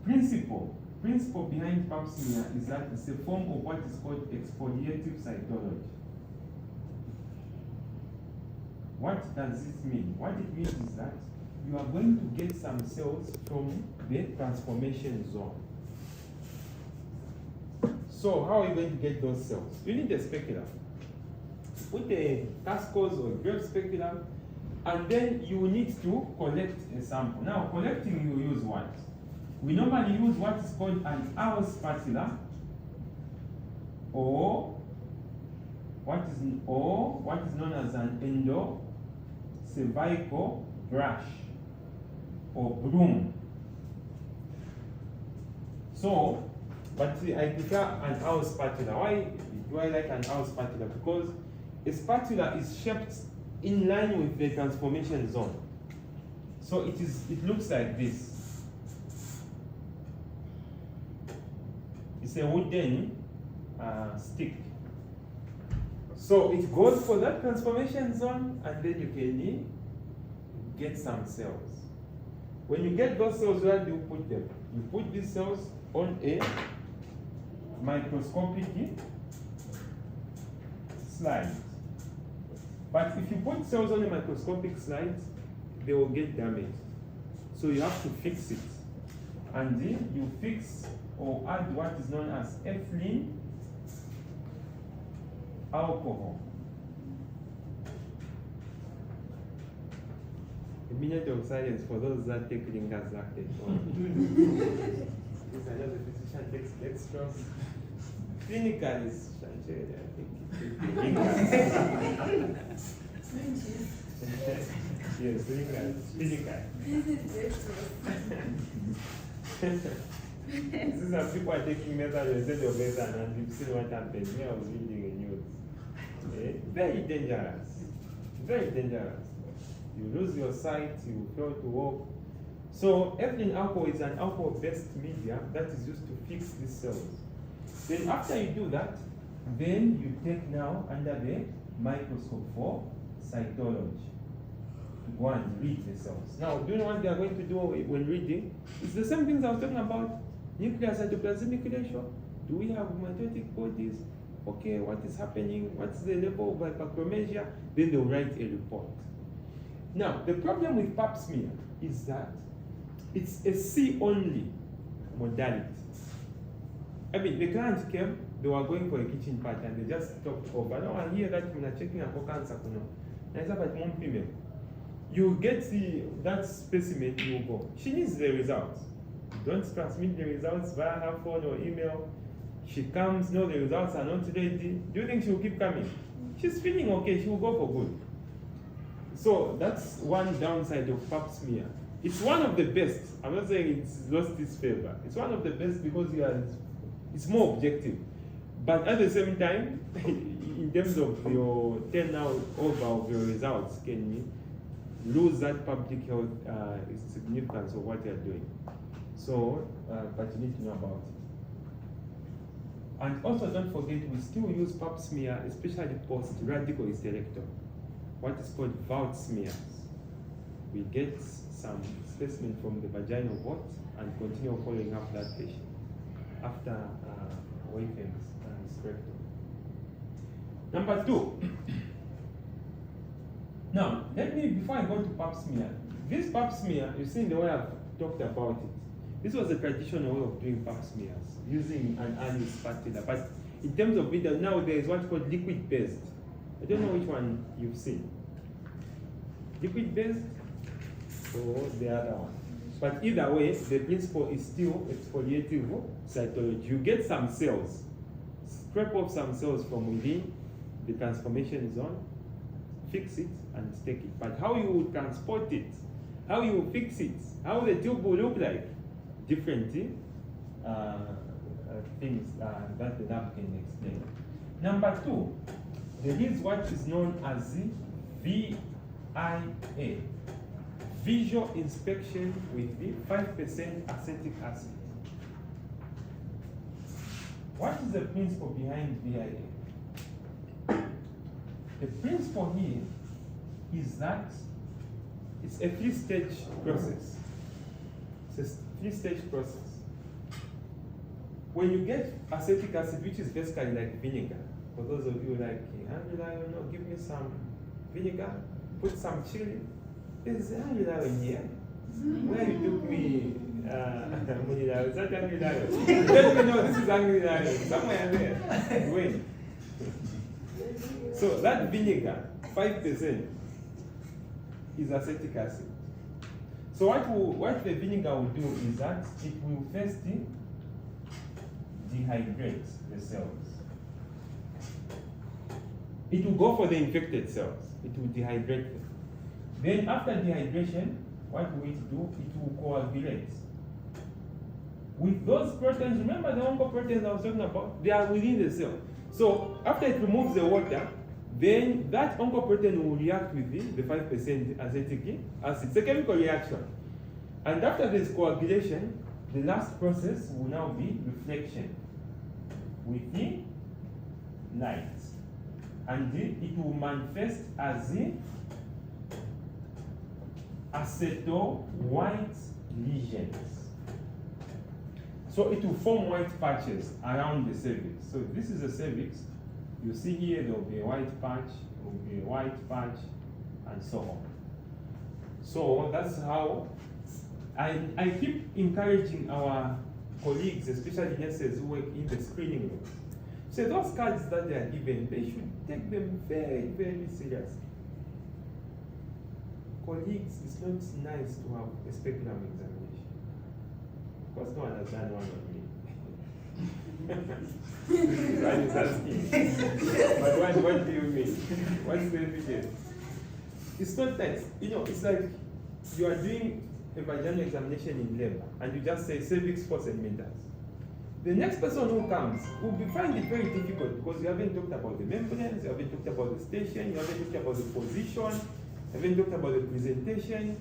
principle principle behind pap smear is that it's a form of what is called exfoliative cytology. What does it mean? What it means is that you are going to get some cells from the transformation zone. So how are you going to get those cells? You need a speculum. Put a Cascos or a grape speculum, and then you need to collect a sample. Now, collecting, you use what? We normally use what is called an owl spatula, or what is known as an cervical brush or broom. So, but I prefer an owl spatula. Why do I like an owl spatula? Because a spatula is shaped in line with the transformation zone. So it looks like this. It's a wooden stick. So it goes for that transformation zone, and then you can get some cells. When you get those cells, where do you put them? You put these cells on a microscopic slide. But if you put cells on a microscopic slide, they will get damaged. So you have to fix it. And then you fix or add what is known as ethylene alcohol. A minute of silence for those that take Linga's lactate. This another physician takes dextrose. Clinical is Chanchel, I think. Yes, clinical. This is some people are taking method instead of method, and you've seen what happened. Me, I was reading the news. Very dangerous. Very dangerous. You lose your sight, you fail to walk. So ethylene alcohol is an alcohol-based media that is used to fix these cells. Then after you do that, then you take now under the microscope for cytology. Go and read the cells. Now, do you know what they are going to do when reading? It's the same things I was talking about. Nuclear cytoplasmic ratio. Do we have mitotic bodies? Okay, what is happening? What's the level of hyperchromasia? Then they'll write a report. Now, the problem with pap smear is that it's a C-only modality. I mean, the client came, they were going for a kitchen party, and they just talked over. Now I hear that when I'm checking a cancer, you get that specimen, you go. She needs the results. You don't transmit the results via her phone or email. She comes, no, the results are not ready. Do you think she will keep coming? She's feeling okay, she will go for good. So that's one downside of pap smear. It's one of the best. I'm not saying it's lost its favor. It's one of the best because it's more objective. But at the same time, in terms of your turnout over of your results, can you lose that public health significance of what you're doing? So, but you need to know about it. And also don't forget, we still use pap smear, especially post-radical hysterectomy, what is called vault smears. We get some specimen from the vaginal vault and continue following up that patient after Wayfield's hysterectomy. Number 2. Now, before I go to pap smear, this pap smear, you've seen the way I've talked about it. This was a traditional way of doing pap smears, using an annual spatula. But in terms of video, now there is what's called liquid-based. I don't know which one you've seen. Liquid-based or the other one. But either way, the principle is still exfoliative cytology. You get some cells, scrape off some cells from within the transformation zone, fix it, and take it. But how you will transport it, how you will fix it, how the tube will look like, different things that the lab can explain. Number 2, there is what is known as the VIA, visual inspection with the 5% acetic acid. What is the principle behind VIA? The principle here is that it's a 3-stage process. It's a 3-stage process. when you get acetic acid, which is basically like vinegar, for those of you like, Angela, give me some vinegar, put some chili. Is Angela in here? Where you took me, is that Angela? Let me know this is Angela, somewhere there. Wait. So that vinegar, 5%, is acetic acid. So what the vinegar will do is that it will first dehydrate the cells. It will go for the infected cells. It will dehydrate them. Then after dehydration, what will it do? It will coagulate. With those proteins, remember the oncoproteins I was talking about? They are within the cell. So after it removes the water, then that oncoprotein will react with the 5% acetic acid. It's a chemical reaction. And after this coagulation, the last process will now be reflection with the light. And it will manifest as the acetal white lesions. So it will form white patches around the cervix. So if this is the cervix, you see here there will be a white patch, there will be a white patch, and so on. So that's how I keep encouraging our colleagues, especially nurses who work in the screening room. So those cards that they are given, they should take them very, very seriously. Colleagues, it's not nice to have a speculum examination. Of course, no one has done one on me. Ryan is asking. But what do you mean? What's the evidence? It's not nice. It's like you are doing a vaginal examination in labor and you just say cervix, force, and meters. The next person who comes will find it very difficult because you haven't talked about the membranes, you haven't talked about the station, you haven't talked about the position, you haven't talked about the presentation,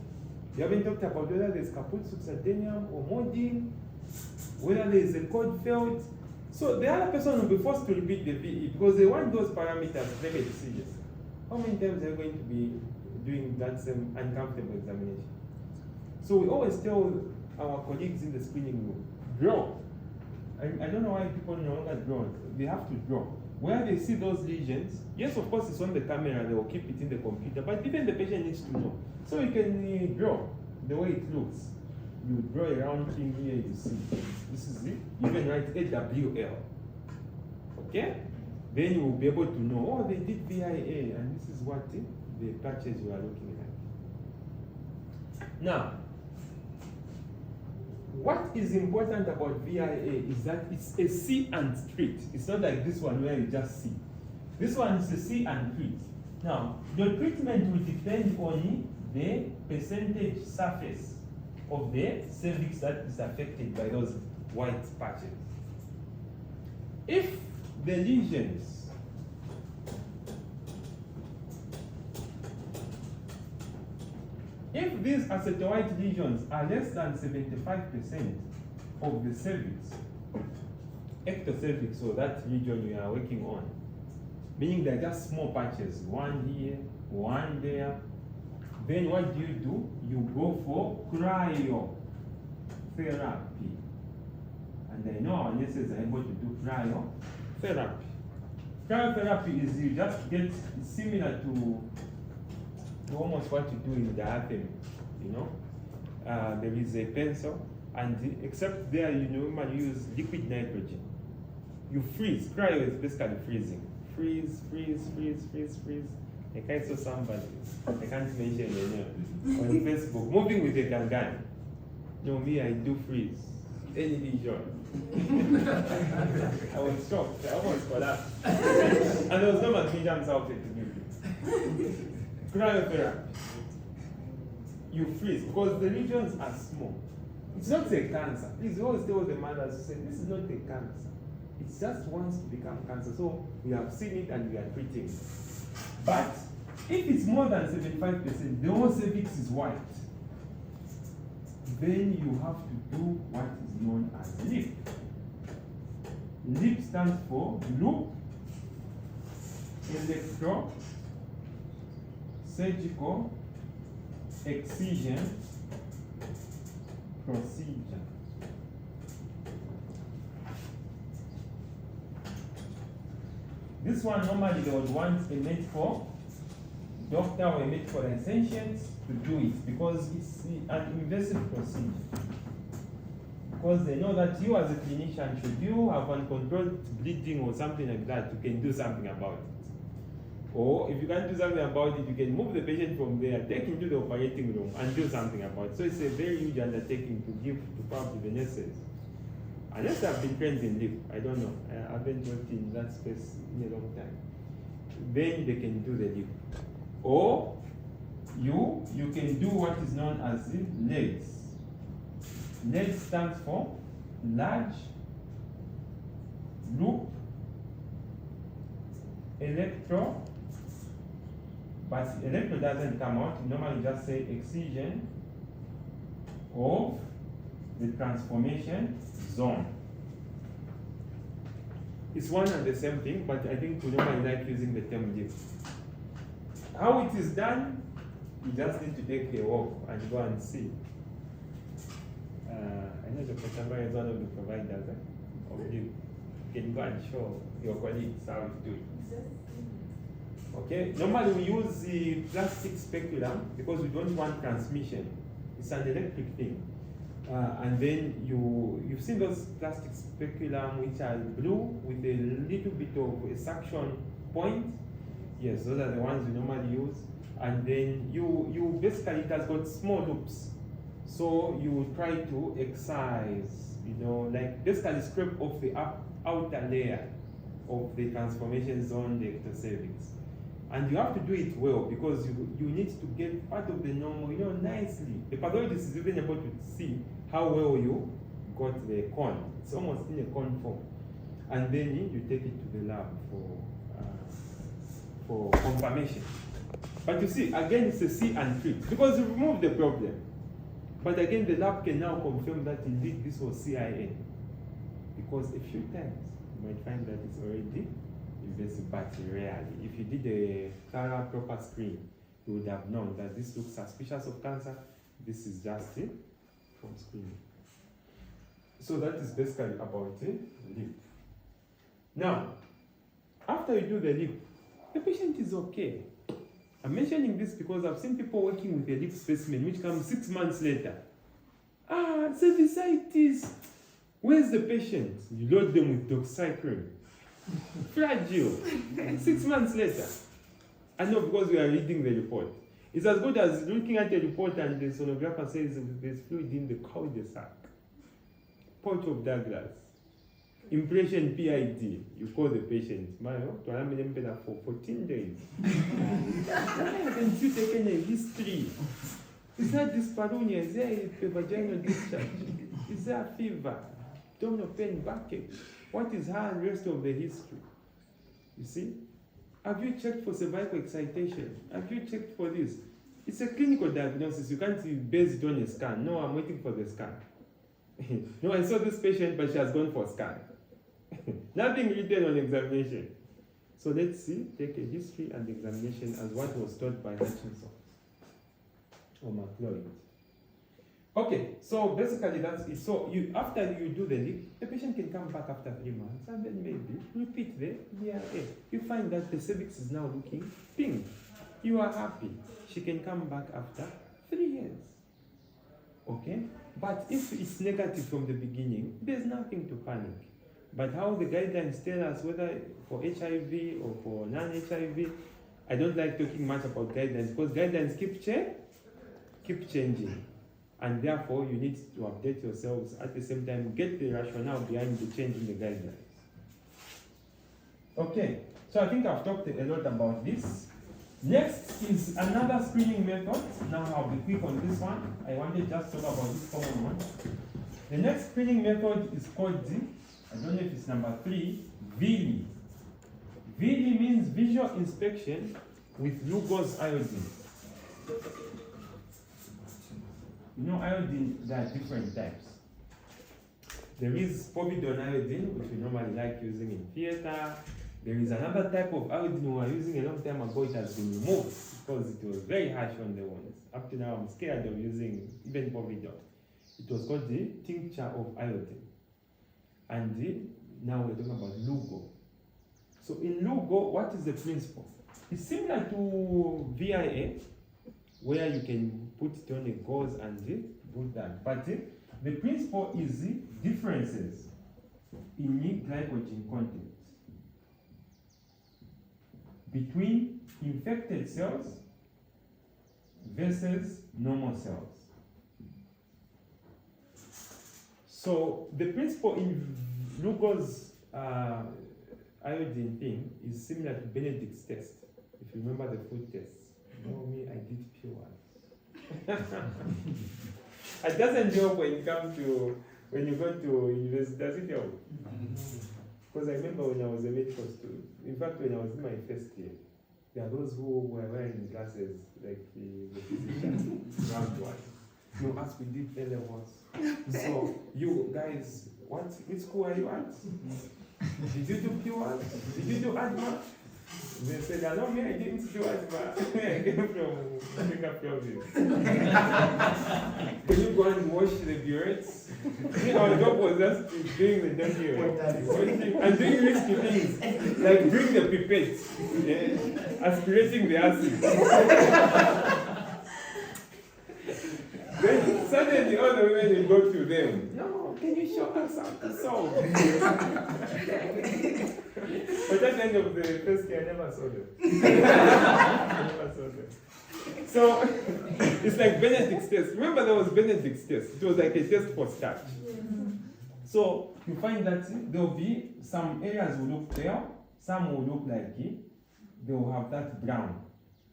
you haven't talked about whether there's caput subsardinium or molding, whether there is a cord felt. So the other person will be forced to repeat the VE because they want those parameters very serious. How many times are you going to be doing that same uncomfortable examination? So we always tell our colleagues in the screening room, draw. I don't know why people no longer draw. They have to draw. Where they see those lesions, yes, of course, it's on the camera, they will keep it in the computer, but even the patient needs to know. So you can draw the way it looks. You draw a round thing here, you see. This is it. You can write AWL. Okay? Then you will be able to know, oh, they did VIA, and this is what the patches you are looking at. Now, what is important about VIA is that it's a see and treat. It's not like this one where you just see. This one is a see and treat. Now, your treatment will depend on the percentage surface of the cervix that is affected by those white patches. If the lesions if these acetal white lesions are less than 75% of the cervix, ectocervix, so that region we are working on, meaning they're just small patches, one here, one there, then what do? You go for cryotherapy. And I know our nurses are able to do cryotherapy. Cryotherapy is you just get similar to almost what you do in the diathermy, there is a pencil, and except there you normally use liquid nitrogen. You freeze. Cryo is basically freezing. Freeze. I saw somebody, I can't mention their name, on Facebook, moving with a gangan. No, me, I do freeze. Any lesion. I was shocked. I almost collapsed. And there was no magnesium sulfate to give you. Cryotherapy. You freeze because the lesions are small. It's not a cancer. Please always tell the mothers to say this is not a cancer. It just wants to become cancer. So we have seen it and we are treating it. But if it's more than 75%, the whole cervix is white, then you have to do what is known as LEAP. LEAP stands for loop electro surgical excision procedure. This one normally they would want a medical doctor or a medical licensed to do it because it's an invasive procedure. Because they know that you as a clinician, should you have uncontrolled bleeding or something like that, you can do something about it. Or if you can't do something about it, you can move the patient from there, take him to the operating room and do something about it. So it's a very huge undertaking to give to probably the nurses. Unless I've been trained in LIP, I don't know. I haven't worked in that space in a long time. Then they can do the LIP. Or you can do what is known as the LEGS. LEGS stands for large loop electro, but electro doesn't come out. You normally just say excision of the transformation zone. It's one and the same thing, but I think we normally like using the term LIP. How it is done, you just need to take a walk and go and see. I know Dr. Chamba is one of the providers of LIP. You can go and show your colleagues how to do it. Okay, normally we use the plastic speculum because we don't want transmission. It's an electric thing. And then you've seen those plastic speculum which are blue with a little bit of a suction point. Yes, those are the ones we normally use. And then you basically, it has got small loops. So you try to excise, like basically scrape off the outer layer of the transformation zone, the ectocervix. And you have to do it well because you need to get part of the normal, nicely. The pathologist is even able to see how well you got the cone. It's almost in a cone form. And then you take it to the lab for confirmation. But you see, again, it's a see and treat because you remove the problem. But again, the lab can now confirm that indeed this was CIN. Because a few times you might find that it's already invasive, but rarely. If you did a thorough, proper screen, you would have known that this looks suspicious of cancer. This is just it from screening. So that is basically about the LIP. Now, after you do the LIP, the patient is okay. I'm mentioning this because I've seen people working with a LIP specimen which comes 6 months later. Cervicitis. Where's the patient? You load them with doxycycline. Fragile. 6 months later. I know because we are reading the report. It's as good as looking at the report and the sonographer says there's fluid in the cul-de-sac. Port of Douglas. Impression PID. You call the patient. For 14 days. Why haven't you taken a history? Is there dyspareunia? Is there a vaginal discharge? Is there a fever? Abdominal pain, backache? What is her rest of the history? You see? Have you checked for cervical excitation? Have you checked for this? It's a clinical diagnosis. You can't base it on a scan. No, I'm waiting for the scan. No, I saw this patient, but she has gone for a scan. Nothing written on examination. So let's see, take a history and examination as what was taught by Hutchinson or McLeod. Okay, so basically that's it. So after you do the LIP, the patient can come back after 3 months and then maybe repeat the DRA. You find that the cervix is now looking pink. You are happy. She can come back after 3 years. Okay? But if it's negative from the beginning, there's nothing to panic. But how the guidelines tell us whether for HIV or for non-HIV, I don't like talking much about guidelines because guidelines keep changing. And therefore, you need to update yourselves at the same time, get the rationale behind the change in the guidelines. Okay, so I think I've talked a lot about this. Next is another screening method. Now I'll be quick on this one. I wanted just to talk about this common one. The next screening method is called I don't know if it's number 3, VILI. VILI means visual inspection with Lugos iodine. Iodine, there are different types. There is povidone iodine, which we normally like using in theater. There is another type of iodine we were using a long time ago. It has been removed because it was very harsh on the wounds. Up to now, I'm scared of using even povidone. It was called the tincture of iodine. And now we're talking about Lugo. So in Lugo, what is the principle? It's similar to VIA, where you can put it on a gauze and put that. But the principle is the differences in glycogen content between infected cells versus normal cells. So the principle in Lugo's iodine thing is similar to Benedict's test. If you remember the food test. You know me, I did pure. It doesn't help when you go to university, does it help? Because I remember when I was a medical student, in fact when I was in my first year, there are those who were wearing glasses like the physician round one. You ask, we did LLOs. So you guys, which school are you at? Did you do pure? Did you do ADMA? They said, I know me, I didn't do ADMA. I came from Africa province. Can you go and wash the burettes? Our job was just doing the dirty work. And doing risky things, like doing the pipette, aspirating the acid. Then suddenly all the women will go to them. No, can you show us how to solve? But at the end of the first year, I never saw them. So it's like Benedict's test. Remember there was Benedict's test. It was like a test for starch. So you find that there will be some areas will look pale, some will look like they will have that brown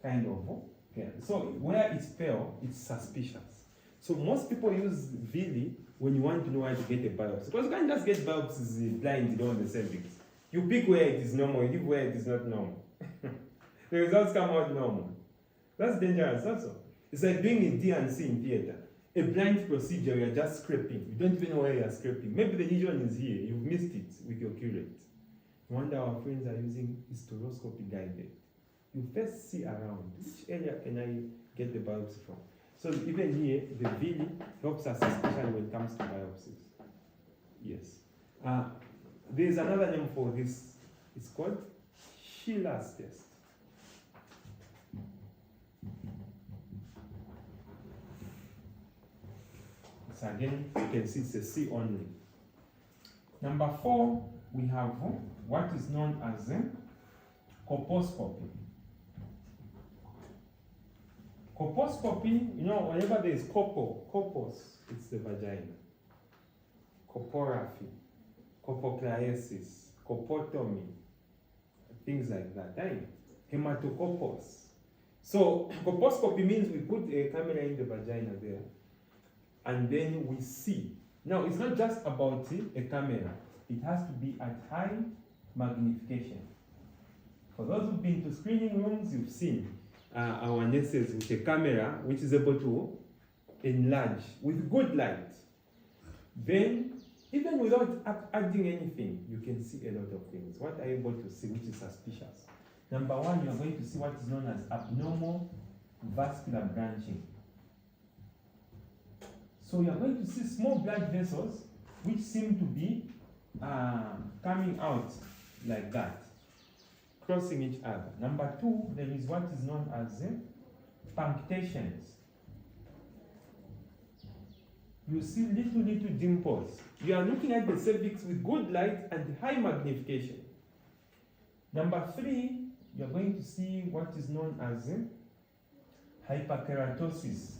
kind of. Okay. So where it's pale, it's suspicious. So most people use Vili when you want to know where to get a biopsy. Because you can't just get biopsies blind on the cervix. You pick where it is normal, you leave where it is not normal. The results come out normal. That's dangerous also. It's like doing a D&C in theater. A blind procedure, you're just scraping. You don't even know where you're scraping. Maybe the lesion is here, you've missed it with your curate. No wonder our friends are using hysteroscopy guided. You first see around, which area can I get the biopsy from? So even here, the Vili helps us, especially when it comes to biopsies. Yes. There's another name for this. It's called Schiller's test. So again, you can see it's a C only. Number 4, we have what is known as colposcopy. Colposcopy, you know, whenever there is colpos, it's the vagina. Colporaphy, colpoclaesis, colpotomy, things like that. Hematocolpos. So colposcopy means we put a camera in the vagina there, and then we see. Now, it's not just about a camera. It has to be at high magnification. For those who've been to screening rooms, you've seen our nurses with a camera which is able to enlarge with good light. Then, even without adding anything, you can see a lot of things. What are you able to see which is suspicious? Number 1, you are going to see what is known as abnormal vascular branching. So you are going to see small blood vessels which seem to be coming out like that, crossing each other. Number 2, there is what is known as punctations. You see little dimples. You are looking at the cervix with good light and high magnification. Number 3, you are going to see what is known as hyperkeratosis.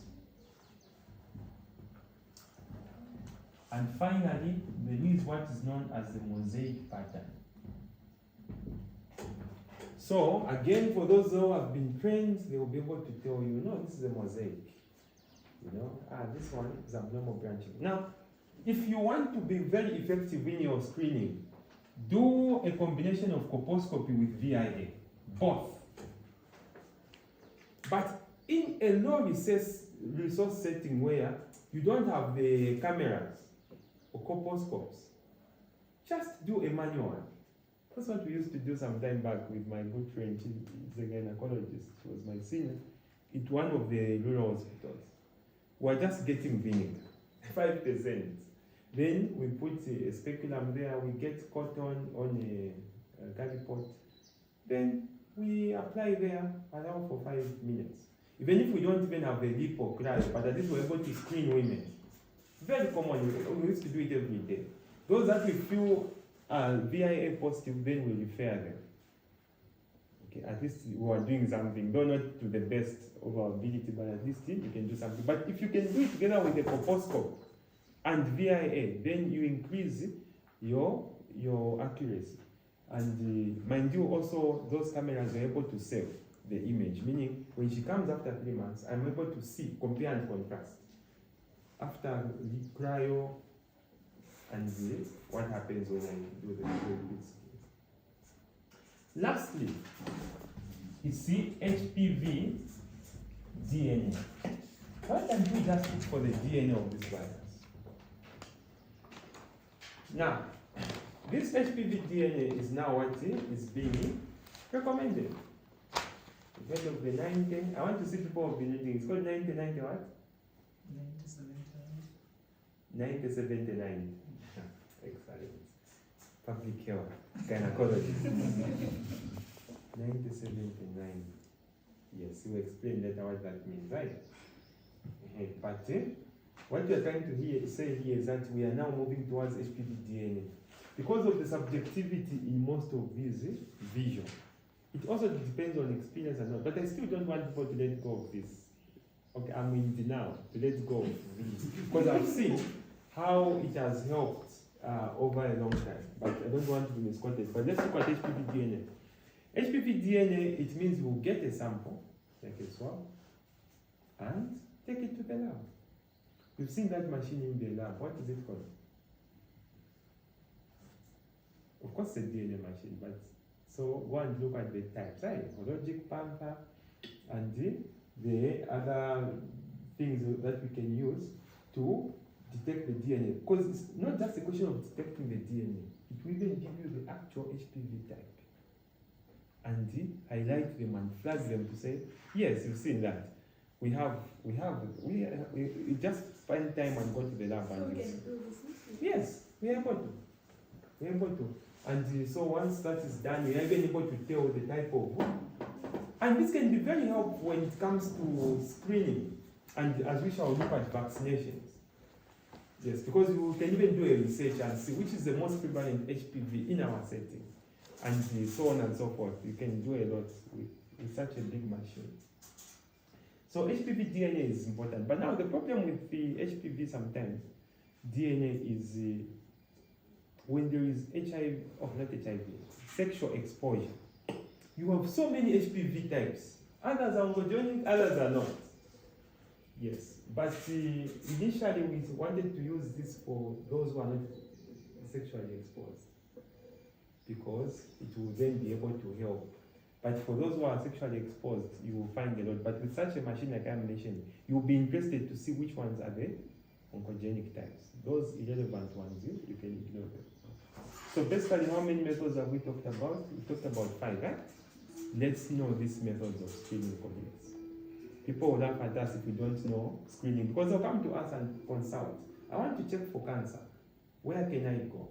And finally, there is what is known as the mosaic pattern. So, again, for those who have been trained, they will be able to tell you, no, this is a mosaic. You know, this one is abnormal branching. Now, if you want to be very effective in your screening, do a combination of colposcopy with VIA, both. But in a low resource setting where you don't have the cameras or colposcopes, just do a manual one. That's what we used to do some time back with my good friend. She's a gynecologist. She was my senior at one of the rural hospitals. We're just getting vinegar, 5%. Then we put a speculum there. We get cotton on a galley pot. then we apply there, allow for 5 minutes. Even if we don't even have a lip or cryo, but at least we're able to screen women. Very common, we used to do it every day. Those that we feel are VIA positive, then we refer them. Okay, at least we are doing something, though not to the best of our ability, but at least you can do something. But if you can do it together with the colposcope and VIA, then you increase your accuracy. And mind you, also those cameras are able to save the image, meaning when she comes after 3 months, I'm able to see, compare and contrast. After the cryo and what happens when I do the bits. Lastly, you see HPV DNA. What can we just look for the DNA of this virus? Now, this HPV DNA is now what is being recommended. Because of the 90, I want to see people have been reading. It's called 90 what? 9079. Excellent. Public health, gynecology. 9079. Yes, you explain later what that means, right? But what we are trying to say here is that we are now moving towards HPV DNA. Because of the subjectivity in most of these vision. It also depends on experience and all, but I still don't want people to let go of this. Okay, I'm in denial to let go of this. Because I've seen how it has helped over a long time, but I don't want to be misquoted. But let's look at HPV DNA. HPV DNA, it means we'll get a sample, like a swab, and take it to the lab. You've seen that machine in the lab. What is it called? Of course, it's a DNA machine, but so go and look at the types, right? Logic, Panther, and the other things that we can use to detect the DNA. Because it's not just a question of detecting the DNA, it will even give you the actual HPV type. And highlight them and flag them to say, yes, you've seen that. We just spend time and go to the lab and use. Yes, we are able to. We are able to. And so once that is done, we are even able to tell the type of. And this can be very helpful when it comes to screening, and as we shall look at vaccinations. Yes, because we can even do a research and see which is the most prevalent HPV in our setting, and so on and so forth. You can do a lot with such a big machine. So HPV DNA is important. But now the problem with the HPV sometimes, DNA is when there is HIV, not HIV, sexual exposure. You have so many HPV types. Others are oncogenic, others are not. Yes, but initially we wanted to use this for those who are not sexually exposed, because it will then be able to help. But for those who are sexually exposed, you will find a lot. But with such a machine like I mentioned, you will be interested to see which ones are the oncogenic types. Those irrelevant ones, you can ignore them. So basically, how many methods have we talked about? We talked about 5, right? Let's know these methods of screening colleagues. People will laugh at us if we don't know screening, because they'll come to us and consult. I want to check for cancer. Where can I go?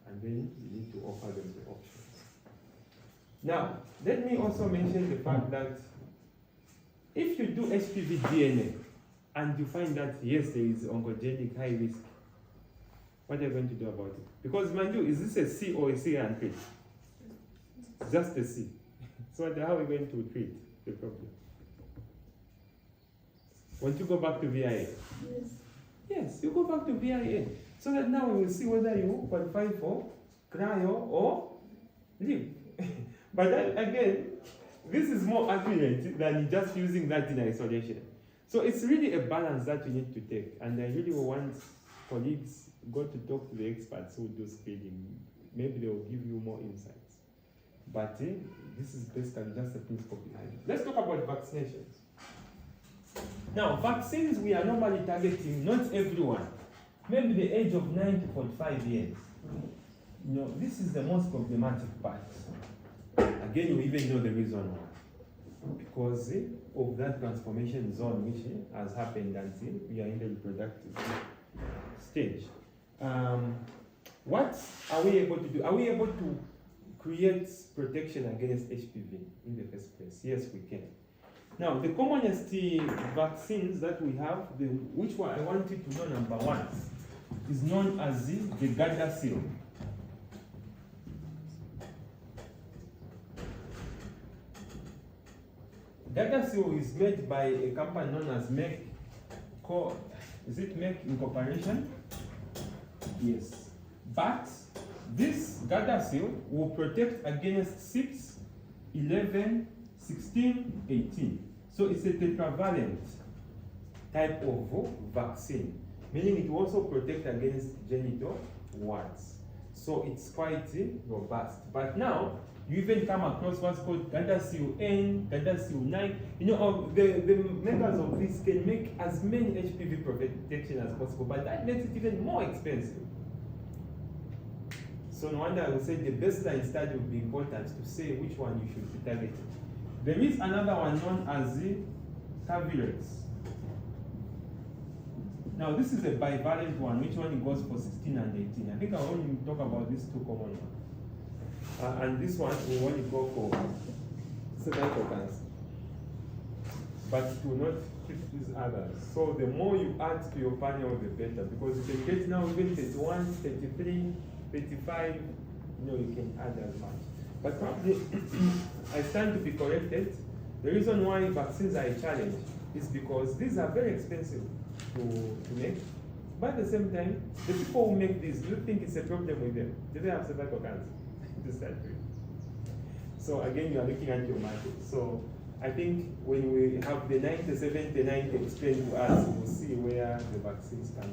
And then you need to offer them the options. Now, let me also mention the fact that if you do HPV DNA and you find that, yes, there is oncogenic high risk, what are you going to do about it? Because, mind you, is this a C or a C and treat? Just a C. So how are we going to treat the problem? Want to go back to VIA? Yes. Yes, you go back to VIA. So that now we will see whether you qualify for cryo or live. But then again, this is more accurate than just using that in isolation. So it's really a balance that you need to take. And I really want colleagues go to talk to the experts who do screening. Maybe they will give you more insights. But this is basically just the principle behind it. Let's talk about vaccinations. Now, vaccines, we are normally targeting not everyone. Maybe the age of 9 to 45 years. You know, this is the most problematic part. Again, we even know the reason why. Because of that transformation zone which has happened until we are in the reproductive stage. What are we able to do? Are we able to create protection against HPV in the first place? Yes, we can. Now, the commonest vaccines that we have, which one I want you to know, number one, is known as the Gardasil. Gardasil is made by a company known as Merck. Is it Merck Incorporation? Yes. But this Gardasil will protect against 6, 11, 16, 18. So it's a tetravalent type of vaccine, meaning it will also protect against genital warts. So it's quite robust. But now, you even come across what's called Gardasil N, Gardasil 9. You know, the makers of this can make as many HPV protection as possible, but that makes it even more expensive. So no wonder I would say the baseline study would be important to say which one you should be targeting. There is another one known as the Cervical. Now this is a bivalent one, which one goes for 16 and 18. I think I only talk about these two common ones. And this one we only go for cervical cancer. But it will not keep these others. So the more you add to your panel, the better. Because you can get now even 31, 33, 35, you know, you can add as much. But probably, I stand to be corrected. The reason why vaccines are a challenge is because these are very expensive to make. But at the same time, the people who make these, do you think it's a problem with them? Do they have cervical cancer? So again, you are looking at your market. So I think when we have the 90, 70, 90 explained to us, we'll see where the vaccines come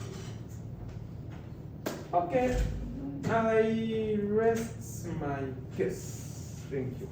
from. Okay, I rest my case. Thank you.